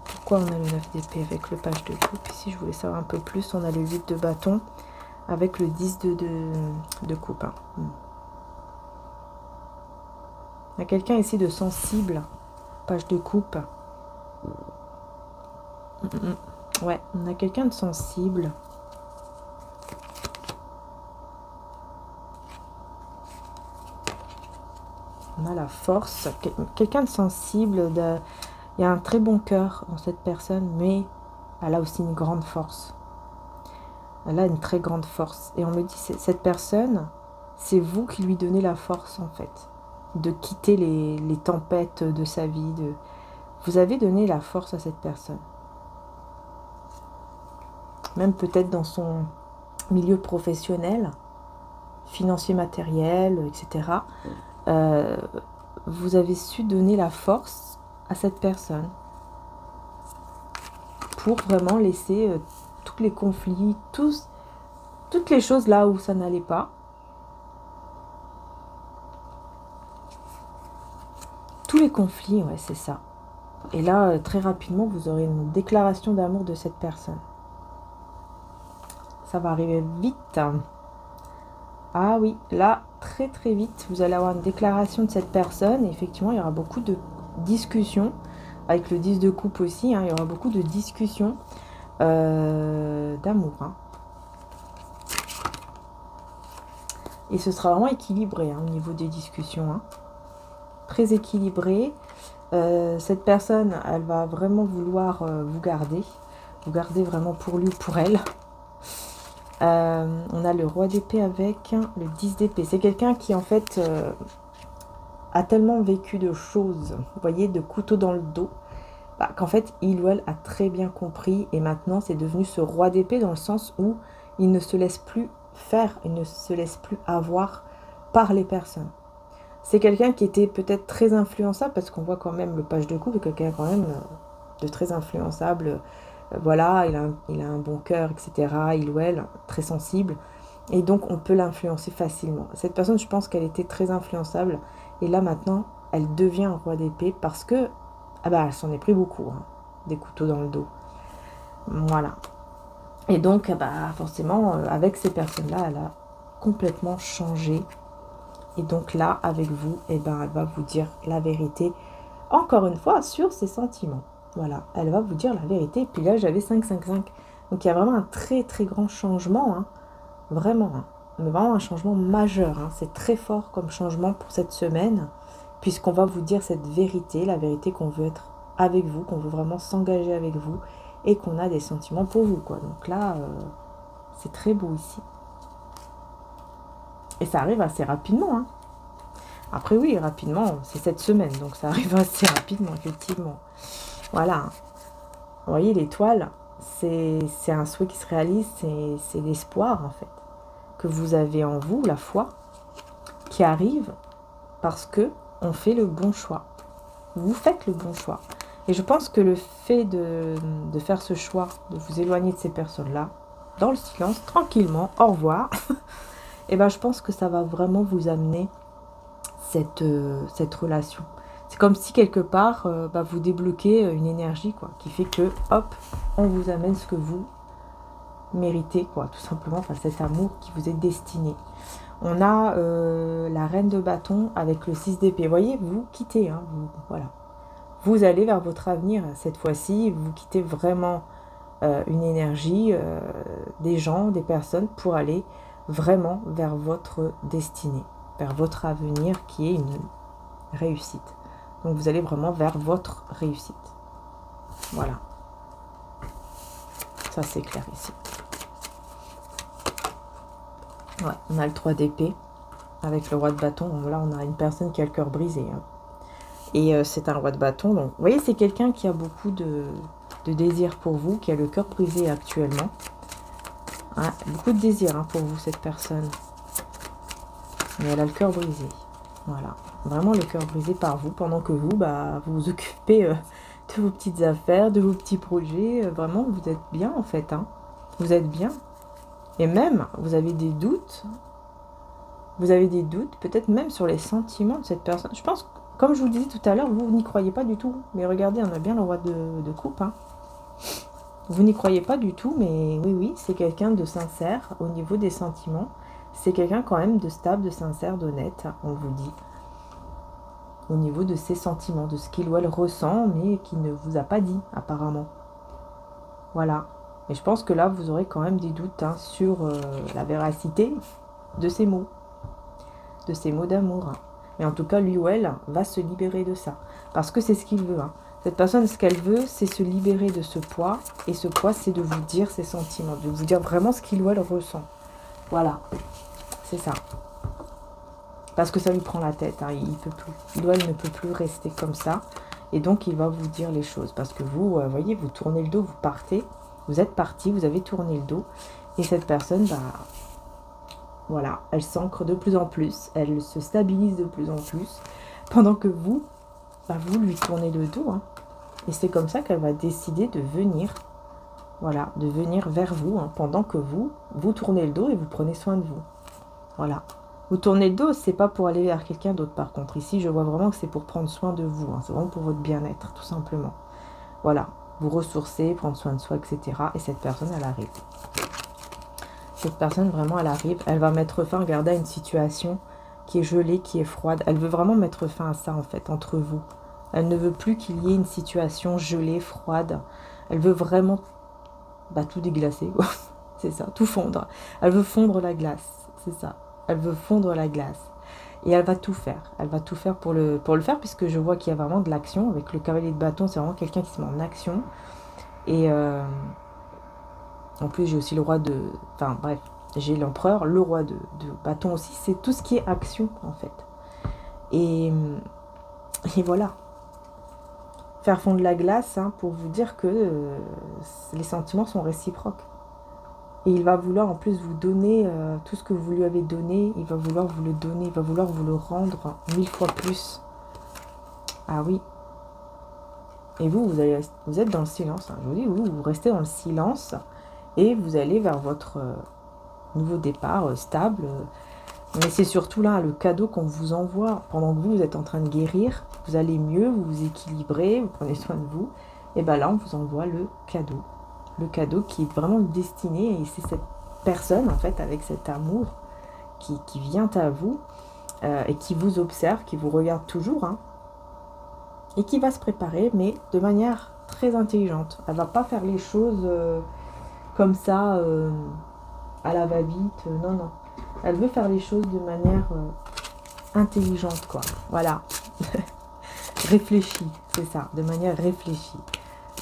Pourquoi on a le 9 d'épée avec le page de coupe? Ici, je voulais savoir un peu plus. On a le 8 de bâton, avec le 10 de coupe. Hein. Il y a quelqu'un ici de sensible, page de coupe. Ouais, on a quelqu'un de sensible. On a la force. Quelqu'un de sensible. Il y a un très bon cœur dans cette personne, mais elle a aussi une grande force. Elle a une très grande force. Et on me dit, cette personne, c'est vous qui lui donnez la force, en fait. De quitter les tempêtes de sa vie. Vous avez donné la force à cette personne. Même peut-être dans son milieu professionnel, financier, matériel, etc. Vous avez su donner la force à cette personne pour vraiment laisser tous les conflits, toutes les choses là où ça n'allait pas. Tous les conflits, ouais, c'est ça. Et là, très rapidement, vous aurez une déclaration d'amour de cette personne. Ça va arriver vite. Ah oui, là, très très vite, vous allez avoir une déclaration de cette personne. Et effectivement, il y aura beaucoup de discussions. Avec le 10 de coupe aussi, hein, il y aura beaucoup de discussions d'amour. Hein. Et ce sera vraiment équilibré au niveau des discussions. Très équilibré. Cette personne, elle va vraiment vouloir vous garder vraiment pour lui ou pour elle. On a le roi d'épée avec le 10 d'épée. C'est quelqu'un qui en fait a tellement vécu de choses, vous voyez, de couteau dans le dos, qu'en fait il ou elle a très bien compris et maintenant c'est devenu ce roi d'épée dans le sens où il ne se laisse plus faire, il ne se laisse plus avoir par les personnes. C'est quelqu'un qui était peut-être très influençable parce qu'on voit quand même le page de coupe, quelqu'un quand même de très influençable. Voilà, il a un bon cœur, etc. Il ou elle, très sensible. Et donc, on peut l'influencer facilement. Cette personne, je pense qu'elle était très influençable. Et là, maintenant, elle devient un roi d'épée parce que, elle s'en est pris beaucoup, des couteaux dans le dos. Voilà. Et donc, forcément, avec ces personnes-là, elle a complètement changé. Et donc là, avec vous, elle va vous dire la vérité, encore une fois, sur ses sentiments. Voilà, elle va vous dire la vérité. Et puis là, j'avais 5-5-5. Donc il y a vraiment un très très grand changement. Vraiment. Mais vraiment un changement majeur. C'est très fort comme changement pour cette semaine. Puisqu'on va vous dire cette vérité. La vérité qu'on veut être avec vous. Qu'on veut vraiment s'engager avec vous. Et qu'on a des sentiments pour vous, quoi. Donc là, c'est très beau ici. Et ça arrive assez rapidement. Après oui, rapidement, c'est cette semaine. Donc ça arrive assez rapidement, effectivement. Voilà. Vous voyez, l'étoile, c'est un souhait qui se réalise, c'est l'espoir, en fait, que vous avez en vous, la foi, qui arrive parce que on fait le bon choix. Vous faites le bon choix. Et je pense que le fait de faire ce choix, de vous éloigner de ces personnes-là, dans le silence, tranquillement, au revoir, et je pense que ça va vraiment vous amener cette relation. C'est comme si quelque part, vous débloquez une énergie, quoi, qui fait que, hop, on vous amène ce que vous méritez, quoi, tout simplement, enfin, cet amour qui vous est destiné. On a la reine de bâton avec le 6 d'épée. Vous voyez, vous quittez, voilà. Vous allez vers votre avenir cette fois-ci, vous quittez vraiment une énergie, des gens, des personnes, pour aller vraiment vers votre destinée, vers votre avenir qui est une réussite. Donc vous allez vraiment vers votre réussite. Voilà. Ça c'est clair ici. Ouais, on a le 3 d'épée avec le roi de bâton. Là on a une personne qui a le cœur brisé. Et c'est un roi de bâton. Donc vous voyez, c'est quelqu'un qui a beaucoup de désir pour vous, qui a le cœur brisé actuellement. Beaucoup de désir pour vous, cette personne. Mais elle a le cœur brisé. Voilà. Vraiment le cœur brisé par vous, pendant que vous, vous vous occupez de vos petites affaires, de vos petits projets. Vraiment, vous êtes bien, en fait. Vous êtes bien. Et même, vous avez des doutes. Vous avez des doutes, peut-être même sur les sentiments de cette personne. Je pense, comme je vous disais tout à l'heure, vous n'y croyez pas du tout. Mais regardez, on a bien le roi de coupe. Vous n'y croyez pas du tout, mais oui, c'est quelqu'un de sincère au niveau des sentiments. C'est quelqu'un quand même de stable, de sincère, d'honnête, on vous dit. Au niveau de ses sentiments, de ce qu'il ou elle ressent, mais qui ne vous a pas dit, apparemment. Voilà. Et je pense que là, vous aurez quand même des doutes sur la véracité de ces mots. De ces mots d'amour. Mais en tout cas, lui ou elle va se libérer de ça. Parce que c'est ce qu'il veut. Cette personne, ce qu'elle veut, c'est se libérer de ce poids. Et ce poids, c'est de vous dire ses sentiments. De vous dire vraiment ce qu'il ou elle ressent. Voilà. C'est ça. Parce que ça lui prend la tête, il peut plus. Il ou elle ne peut plus rester comme ça. Et donc, il va vous dire les choses. Parce que vous, voyez, vous tournez le dos, vous partez. Vous êtes parti, vous avez tourné le dos. Et cette personne, voilà, elle s'ancre de plus en plus. Elle se stabilise de plus en plus. Pendant que vous, vous lui tournez le dos. Et c'est comme ça qu'elle va décider de venir. Voilà, de venir vers vous. Pendant que vous tournez le dos et vous prenez soin de vous. Voilà. Vous tournez le dos, c'est pas pour aller vers quelqu'un d'autre par contre. Ici, je vois vraiment que c'est pour prendre soin de vous. C'est vraiment pour votre bien-être, tout simplement. Voilà. Vous ressourcer, prendre soin de soi, etc. Et cette personne, elle arrive. Cette personne, vraiment, elle arrive. Elle va mettre fin, regardez, à une situation qui est gelée, qui est froide. Elle veut vraiment mettre fin à ça, en fait, entre vous. Elle ne veut plus qu'il y ait une situation gelée, froide. Elle veut vraiment tout déglacer, quoi. C'est ça, tout fondre. Elle veut fondre la glace, c'est ça. Elle veut fondre la glace. Et elle va tout faire. Elle va tout faire pour le faire, puisque je vois qu'il y a vraiment de l'action. Avec le cavalier de bâton, c'est vraiment quelqu'un qui se met en action. Et en plus, j'ai aussi le roi de... Enfin, bref, j'ai l'empereur, le roi de bâton aussi. C'est tout ce qui est action, en fait. Et voilà. Faire fondre la glace, hein, pour vous dire que les sentiments sont réciproques. Et il va vouloir en plus vous donner tout ce que vous lui avez donné. Il va vouloir vous le donner. Il va vouloir vous le rendre 1000 fois plus. Ah oui. Et vous êtes dans le silence. Hein. Je vous dis, vous restez dans le silence. Et vous allez vers votre nouveau départ stable. Mais c'est surtout là le cadeau qu'on vous envoie. Pendant que vous êtes en train de guérir. Vous allez mieux, vous vous équilibrez. Vous prenez soin de vous. Et bien là, on vous envoie le cadeau. Le cadeau qui est vraiment destiné, et c'est cette personne en fait avec cet amour qui vient à vous et qui vous observe, qui vous regarde toujours, hein, et qui va se préparer, mais de manière très intelligente. Elle va pas faire les choses comme ça à la va-vite, non, non. Elle veut faire les choses de manière intelligente, quoi. Voilà. Réfléchie, c'est ça, de manière réfléchie.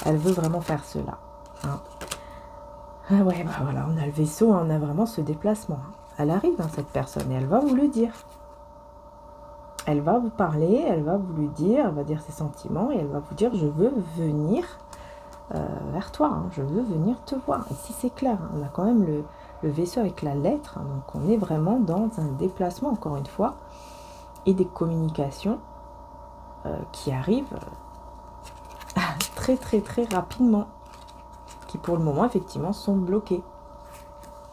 Elle veut vraiment faire cela. Hein. Ah ouais, bah voilà, on a le vaisseau, hein, on a vraiment ce déplacement. Hein. Elle arrive, hein, cette personne, et elle va vous le dire. Elle va vous parler, elle va vous le dire, elle va dire ses sentiments, et elle va vous dire, je veux venir vers toi, hein, je veux venir te voir. Ici, c'est clair, hein, on a quand même le vaisseau avec la lettre, hein, donc on est vraiment dans un déplacement, encore une fois, et des communications qui arrivent très, très, très rapidement. Qui pour le moment effectivement sont bloqués.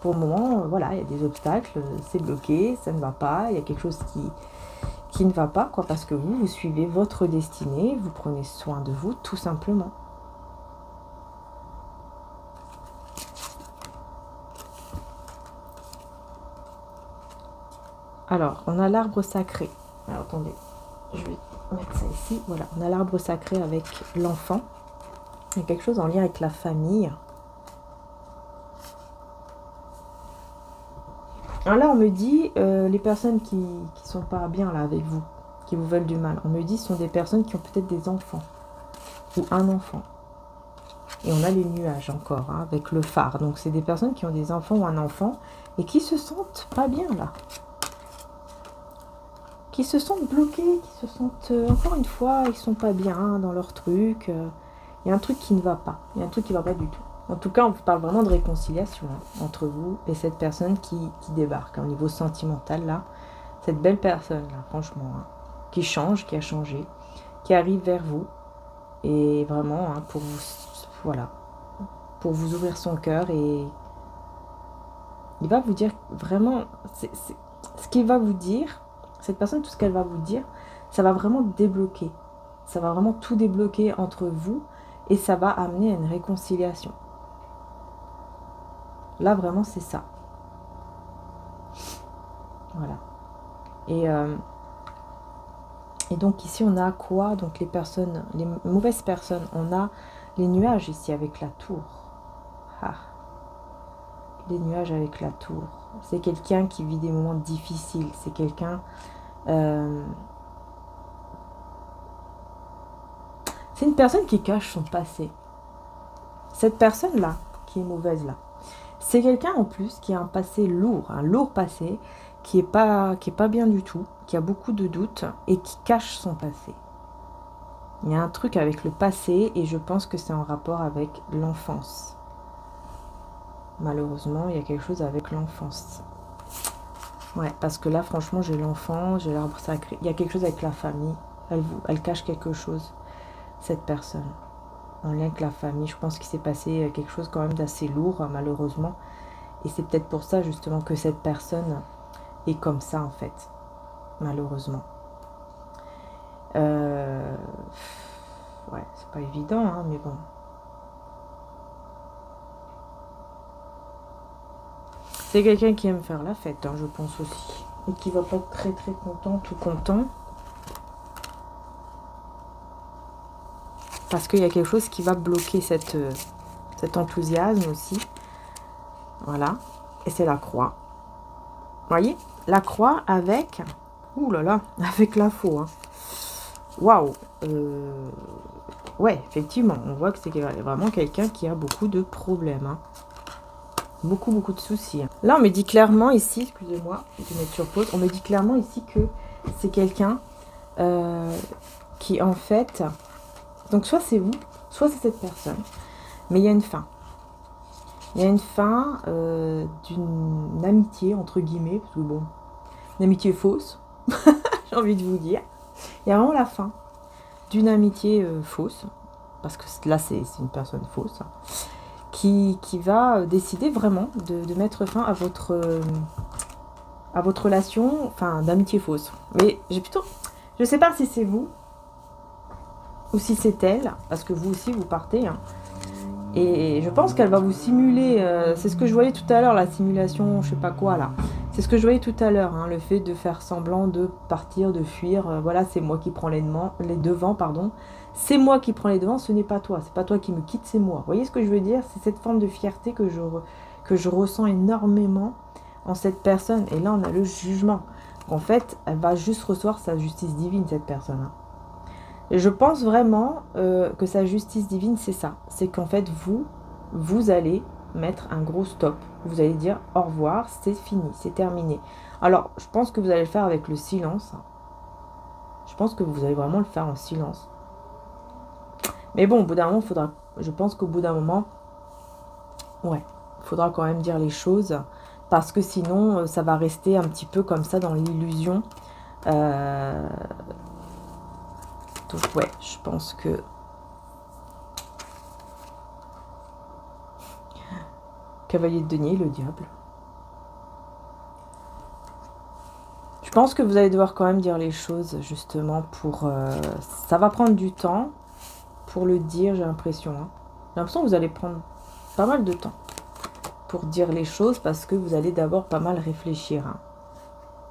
Pour le moment, voilà, il y a des obstacles, c'est bloqué, ça ne va pas, il y a quelque chose qui ne va pas, quoi, parce que vous suivez votre destinée, vous prenez soin de vous, tout simplement. Alors, on a l'arbre sacré. Alors, attendez, je vais mettre ça ici. Voilà, on a l'arbre sacré avec l'enfant. Il y a quelque chose en lien avec la famille. Alors là, on me dit, les personnes qui sont pas bien là avec vous, qui vous veulent du mal, on me dit ce sont des personnes qui ont peut-être des enfants, ou un enfant. Et on a les nuages encore, hein, avec le phare. Donc c'est des personnes qui ont des enfants ou un enfant, et qui se sentent pas bien là. Qui se sentent bloqués, qui se sentent, encore une fois, ils sont pas bien dans leur truc. Il y a un truc qui ne va pas. Il y a un truc qui ne va pas du tout. En tout cas, on parle vraiment de réconciliation, hein, entre vous et cette personne qui débarque, hein, au niveau sentimental, là. Cette belle personne, là, franchement, hein, qui change, qui a changé, qui arrive vers vous. Et vraiment, hein, pour vous, voilà, pour vous ouvrir son cœur. Et il va vous dire vraiment, ce qu'il va vous dire, cette personne, tout ce qu'elle va vous dire, ça va vraiment débloquer. Ça va vraiment tout débloquer entre vous. Et ça va amener à une réconciliation. Là, vraiment, c'est ça. Voilà. Et donc, ici, on a quoi? Donc, les personnes, les mauvaises personnes. On a les nuages ici avec la tour. Ah. Les nuages avec la tour. C'est quelqu'un qui vit des moments difficiles. C'est quelqu'un... c'est une personne qui cache son passé. Cette personne-là, qui est mauvaise là, c'est quelqu'un en plus qui a un passé lourd, un lourd passé, qui est pas bien du tout, qui a beaucoup de doutes et qui cache son passé. Il y a un truc avec le passé et je pense que c'est en rapport avec l'enfance. Malheureusement, il y a quelque chose avec l'enfance. Ouais, parce que là, franchement, j'ai l'enfant, j'ai l'arbre sacré. Il y a quelque chose avec la famille. Elle cache quelque chose. Cette personne, en lien avec la famille, je pense qu'il s'est passé quelque chose quand même d'assez lourd, hein, malheureusement, et c'est peut-être pour ça justement que cette personne est comme ça en fait, malheureusement. Ouais, c'est pas évident, hein, mais bon. C'est quelqu'un qui aime faire la fête, hein, je pense aussi, et qui va pas être très très content, tout content. Parce qu'il y a quelque chose qui va bloquer cet enthousiasme aussi. Voilà. Et c'est la croix. voyez, la croix avec... Ouh là là, avec la faux. Hein. Waouh. Ouais, effectivement, on voit que c'est vraiment quelqu'un qui a beaucoup de problèmes. Hein. Beaucoup de soucis. Là, on me dit clairement ici, excusez-moi, je vais mettre sur pause, on me dit clairement ici que c'est quelqu'un qui, en fait... Donc, soit c'est vous, soit c'est cette personne. Mais il y a une fin. Il y a une fin d'une amitié, entre guillemets, parce que bon, une amitié fausse, j'ai envie de vous dire. Il y a vraiment la fin d'une amitié fausse, parce que là, c'est une personne fausse, qui va décider vraiment de mettre fin à votre relation, enfin, d'amitié fausse. Mais j'ai plutôt... Je ne sais pas si c'est vous, ou si c'est elle, parce que vous aussi, vous partez, hein. Et je pense qu'elle va vous simuler, c'est ce que je voyais tout à l'heure, la simulation, je sais pas quoi là. C'est ce que je voyais tout à l'heure, hein, le fait de faire semblant de partir, de fuir. Voilà, c'est moi qui prends les devants, pardon. C'est moi qui prends les devants, ce n'est pas toi. C'est pas toi qui me quitte, c'est moi. Vous voyez ce que je veux dire? C'est cette forme de fierté que je ressens énormément en cette personne. Et là, on a le jugement. En fait, elle va juste recevoir sa justice divine, cette personne. Hein. Et je pense vraiment que sa justice divine, c'est ça. C'est qu'en fait, vous allez mettre un gros stop. Vous allez dire au revoir, c'est fini, c'est terminé. Alors, je pense que vous allez le faire avec le silence. Je pense que vous allez vraiment le faire en silence. Mais bon, au bout d'un moment, je pense qu'au bout d'un moment, ouais, il faudra quand même dire les choses. Parce que sinon, ça va rester un petit peu comme ça dans l'illusion. Donc ouais, je pense que... Cavalier de denier, le diable. Je pense que vous allez devoir quand même dire les choses, justement, pour... ça va prendre du temps pour le dire, j'ai l'impression. Hein. J'ai l'impression que vous allez prendre pas mal de temps pour dire les choses, parce que vous allez d'abord pas mal réfléchir. Hein.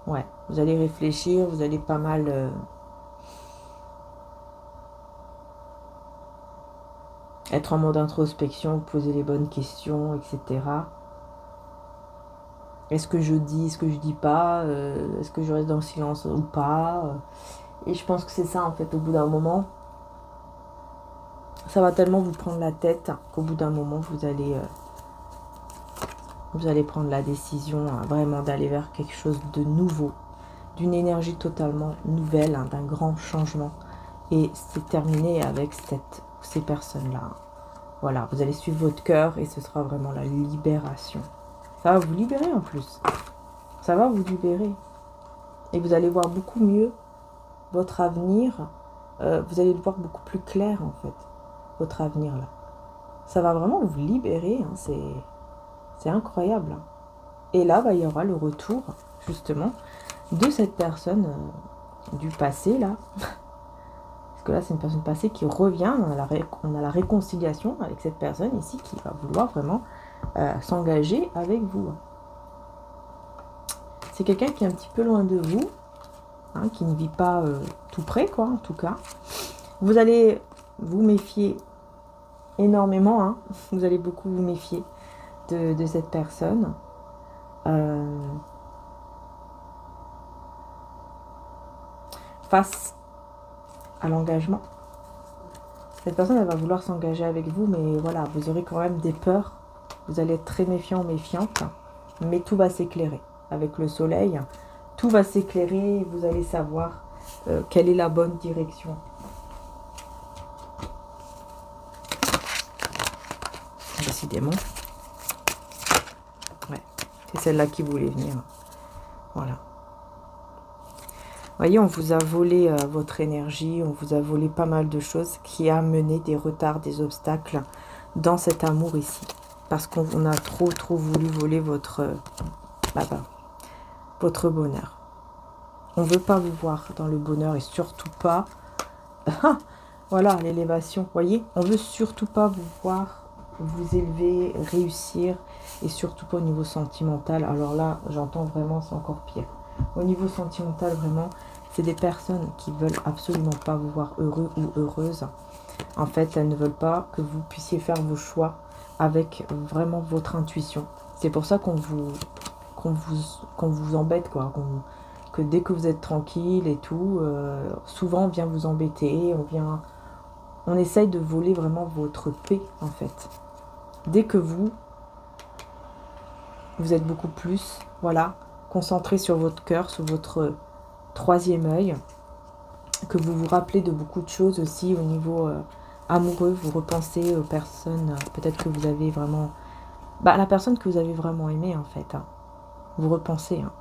Ouais, vous allez réfléchir, vous allez pas mal... être en mode introspection, poser les bonnes questions, etc. Est-ce que je dis, est-ce que je dis pas, est-ce que je reste dans le silence ou pas. Et je pense que c'est ça en fait, au bout d'un moment, ça va tellement vous prendre la tête qu'au bout d'un moment, vous allez prendre la décision vraiment d'aller vers quelque chose de nouveau, d'une énergie totalement nouvelle, hein, d'un grand changement. Et c'est terminé avec ces personnes-là. Voilà, vous allez suivre votre cœur et ce sera vraiment la libération. Ça va vous libérer en plus. Ça va vous libérer. Et vous allez voir beaucoup mieux votre avenir. Vous allez le voir beaucoup plus clair en fait, votre avenir là. Ça va vraiment vous libérer. Hein, c'est incroyable. Hein. Et là, il y aura le retour justement de cette personne du passé là. Parce que là, c'est une personne passée qui revient. On a la réconciliation avec cette personne ici qui va vouloir vraiment s'engager avec vous. C'est quelqu'un qui est un petit peu loin de vous, hein, qui ne vit pas tout près, quoi, en tout cas. Vous allez vous méfier énormément. Hein. Vous allez beaucoup vous méfier de cette personne. Face à l'engagement. Cette personne, elle va vouloir s'engager avec vous, mais voilà, vous aurez quand même des peurs. Vous allez être très méfiant, méfiante, mais tout va s'éclairer. Avec le soleil, tout va s'éclairer et vous allez savoir quelle est la bonne direction. Décidément. Ouais, c'est celle-là qui voulait venir. Voilà. Vous voyez, on vous a volé votre énergie, on vous a volé pas mal de choses qui a amené des retards, des obstacles dans cet amour ici. Parce qu'on a trop voulu voler votre bonheur. On ne veut pas vous voir dans le bonheur et surtout pas... voilà, l'élévation, vous voyez, on veut surtout pas vous voir vous élever, réussir et surtout pas au niveau sentimental. Alors là, j'entends vraiment, c'est encore pire. Au niveau sentimental, vraiment, c'est des personnes qui veulent absolument pas vous voir heureux ou heureuse. En fait, elles ne veulent pas que vous puissiez faire vos choix avec vraiment votre intuition. C'est pour ça qu'on qu'on vous embête, quoi. Que dès que vous êtes tranquille et tout, souvent on vient vous embêter, on essaye de voler vraiment votre paix, en fait. Dès que vous êtes beaucoup plus, voilà, concentré sur votre cœur, sur votre troisième œil, que vous vous rappelez de beaucoup de choses aussi au niveau amoureux, vous repensez aux personnes, peut-être que vous avez vraiment... la personne que vous avez vraiment aimée, en fait. Hein. Vous repensez. Hein.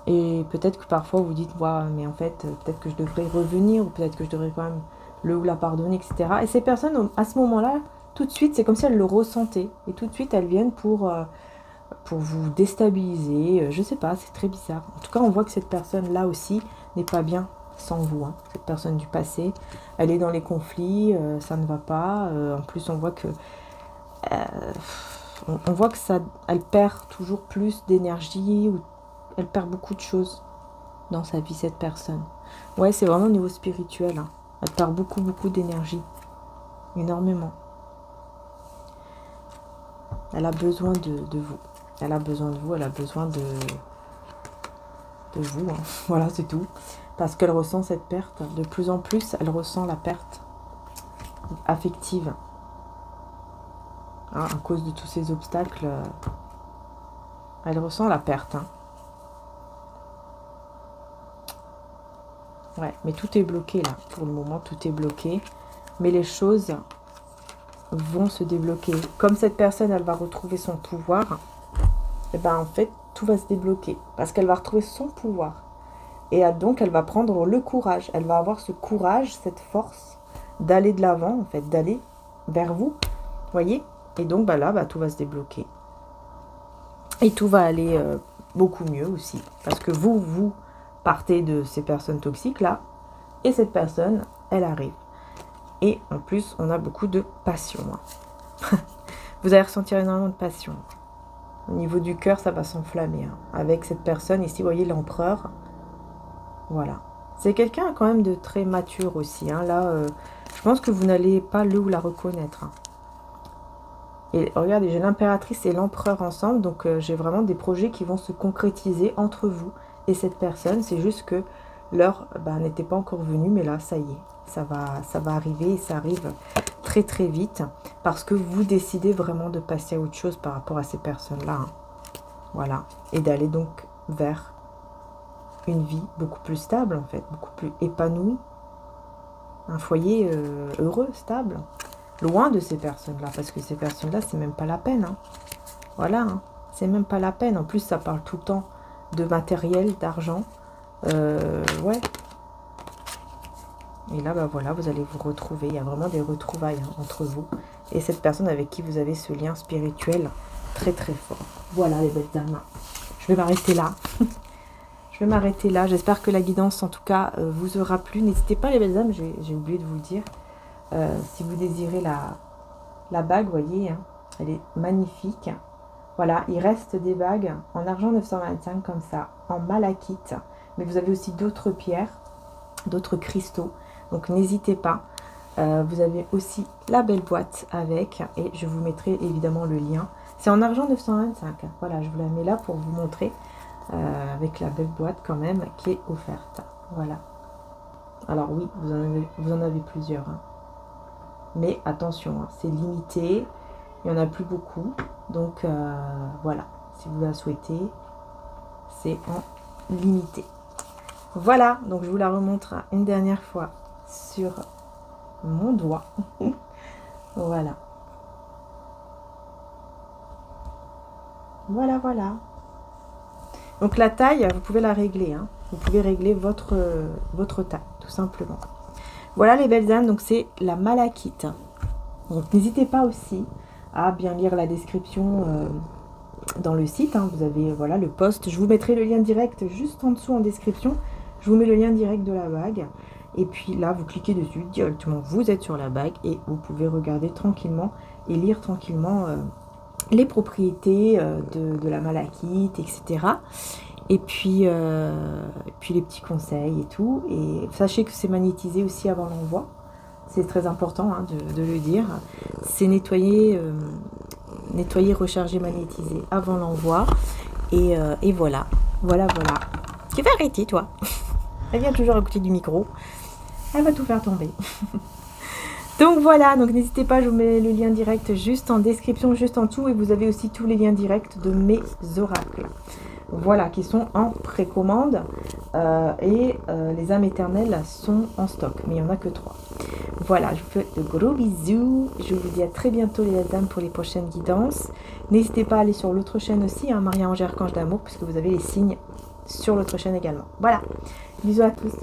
Et peut-être que parfois vous dites, ouais, mais en fait, peut-être que je devrais revenir, ou peut-être que je devrais quand même le ou la pardonner, etc. Et ces personnes, à ce moment-là, tout de suite, c'est comme si elles le ressentaient. Et tout de suite, elles viennent pour vous déstabiliser. Je sais pas, c'est très bizarre. En tout cas, on voit que cette personne-là aussi n'est pas bien sans vous. Hein. Cette personne du passé, elle est dans les conflits, ça ne va pas. En plus, on voit que... on voit que ça, elle perd toujours plus d'énergie, ou elle perd beaucoup de choses dans sa vie, cette personne. Ouais, c'est vraiment au niveau spirituel. Hein. Elle perd beaucoup, beaucoup d'énergie. Énormément. Elle a besoin de vous. Elle a besoin de vous, elle a besoin de vous. Hein. Voilà, c'est tout. Parce qu'elle ressent cette perte. De plus en plus, elle ressent la perte affective. Hein, à cause de tous ces obstacles, elle ressent la perte. Hein. Ouais, mais tout est bloqué là. Pour le moment, tout est bloqué. Mais les choses vont se débloquer. Comme cette personne, elle va retrouver son pouvoir, et ben en fait, tout va se débloquer. Parce qu'elle va retrouver son pouvoir. Et donc, elle va prendre le courage. Elle va avoir ce courage, cette force d'aller de l'avant, en fait, d'aller vers vous. Voyez? Et donc, là, tout va se débloquer. Et tout va aller beaucoup mieux aussi. Parce que vous partez de ces personnes toxiques là, et cette personne, elle arrive. Et en plus, on a beaucoup de passion. Hein. Vous allez ressentir énormément de passion. Au niveau du cœur, ça va s'enflammer. Hein. Avec cette personne, ici, vous voyez l'empereur. Voilà. C'est quelqu'un quand même de très mature aussi. Hein. Là, je pense que vous n'allez pas le ou la reconnaître. Hein. Et regardez, j'ai l'impératrice et l'empereur ensemble. Donc, j'ai vraiment des projets qui vont se concrétiser entre vous et cette personne. C'est juste que l'heure n'était pas encore venue. Mais là, ça y est. Ça va arriver et ça arrive très très vite. Parce que vous décidez vraiment de passer à autre chose par rapport à ces personnes-là. Hein. Voilà. Et d'aller donc vers une vie beaucoup plus stable en fait. Beaucoup plus épanouie. Un foyer heureux, stable. Loin de ces personnes-là, parce que ces personnes-là, c'est même pas la peine. Hein. Voilà, hein. C'est même pas la peine. En plus, ça parle tout le temps de matériel, d'argent. Ouais. Et là, voilà, vous allez vous retrouver. Il y a vraiment des retrouvailles hein, entre vous et cette personne avec qui vous avez ce lien spirituel très très fort. Voilà les belles âmes. Je vais m'arrêter là. Je vais m'arrêter là. J'espère que la guidance, en tout cas, vous aura plu. N'hésitez pas les belles âmes, j'ai oublié de vous le dire. Si vous désirez la bague, vous voyez, hein, elle est magnifique. Voilà, il reste des bagues en argent 925 comme ça, en malachite. Mais vous avez aussi d'autres pierres, d'autres cristaux. Donc n'hésitez pas. Vous avez aussi la belle boîte avec. Et je vous mettrai évidemment le lien. C'est en argent 925. Voilà, je vous la mets là pour vous montrer. Avec la belle boîte quand même qui est offerte. Voilà. Alors oui, vous en avez plusieurs. Hein. Mais attention, hein, c'est limité. Il n'y en a plus beaucoup. Donc voilà, si vous la souhaitez, c'est en limité. Voilà, donc je vous la remontre une dernière fois sur mon doigt. Voilà. Voilà, voilà. Donc la taille, vous pouvez la régler. Hein. Vous pouvez régler votre taille, tout simplement. Voilà les belles âmes, donc c'est la malachite. Donc n'hésitez pas aussi à bien lire la description dans le site. Hein. Vous avez voilà, le post. Je vous mettrai le lien direct juste en dessous en description. Je vous mets le lien direct de la bague. Et puis là, vous cliquez dessus directement. Vous êtes sur la bague et vous pouvez regarder tranquillement et lire tranquillement les propriétés de la malachite, etc. Et puis les petits conseils et tout. Et sachez que c'est magnétisé aussi avant l'envoi. C'est très important hein, de le dire. C'est nettoyé nettoyer, recharger, magnétiser avant l'envoi. Et voilà. Voilà. Tu vas arrêter, toi. Elle vient toujours à côté du micro. Elle va tout faire tomber. Donc voilà, donc n'hésitez pas, je vous mets le lien direct juste en description, juste en dessous. Et vous avez aussi tous les liens directs de mes oracles. Voilà, qui sont en précommande. Les âmes éternelles sont en stock, mais il n'y en a que 3. Voilà, je vous fais de gros bisous. Je vous dis à très bientôt les âmes pour les prochaines guidances. N'hésitez pas à aller sur l'autre chaîne aussi, hein, Maria Ange Archange d'Amour, puisque vous avez les signes sur l'autre chaîne également. Voilà, bisous à tous.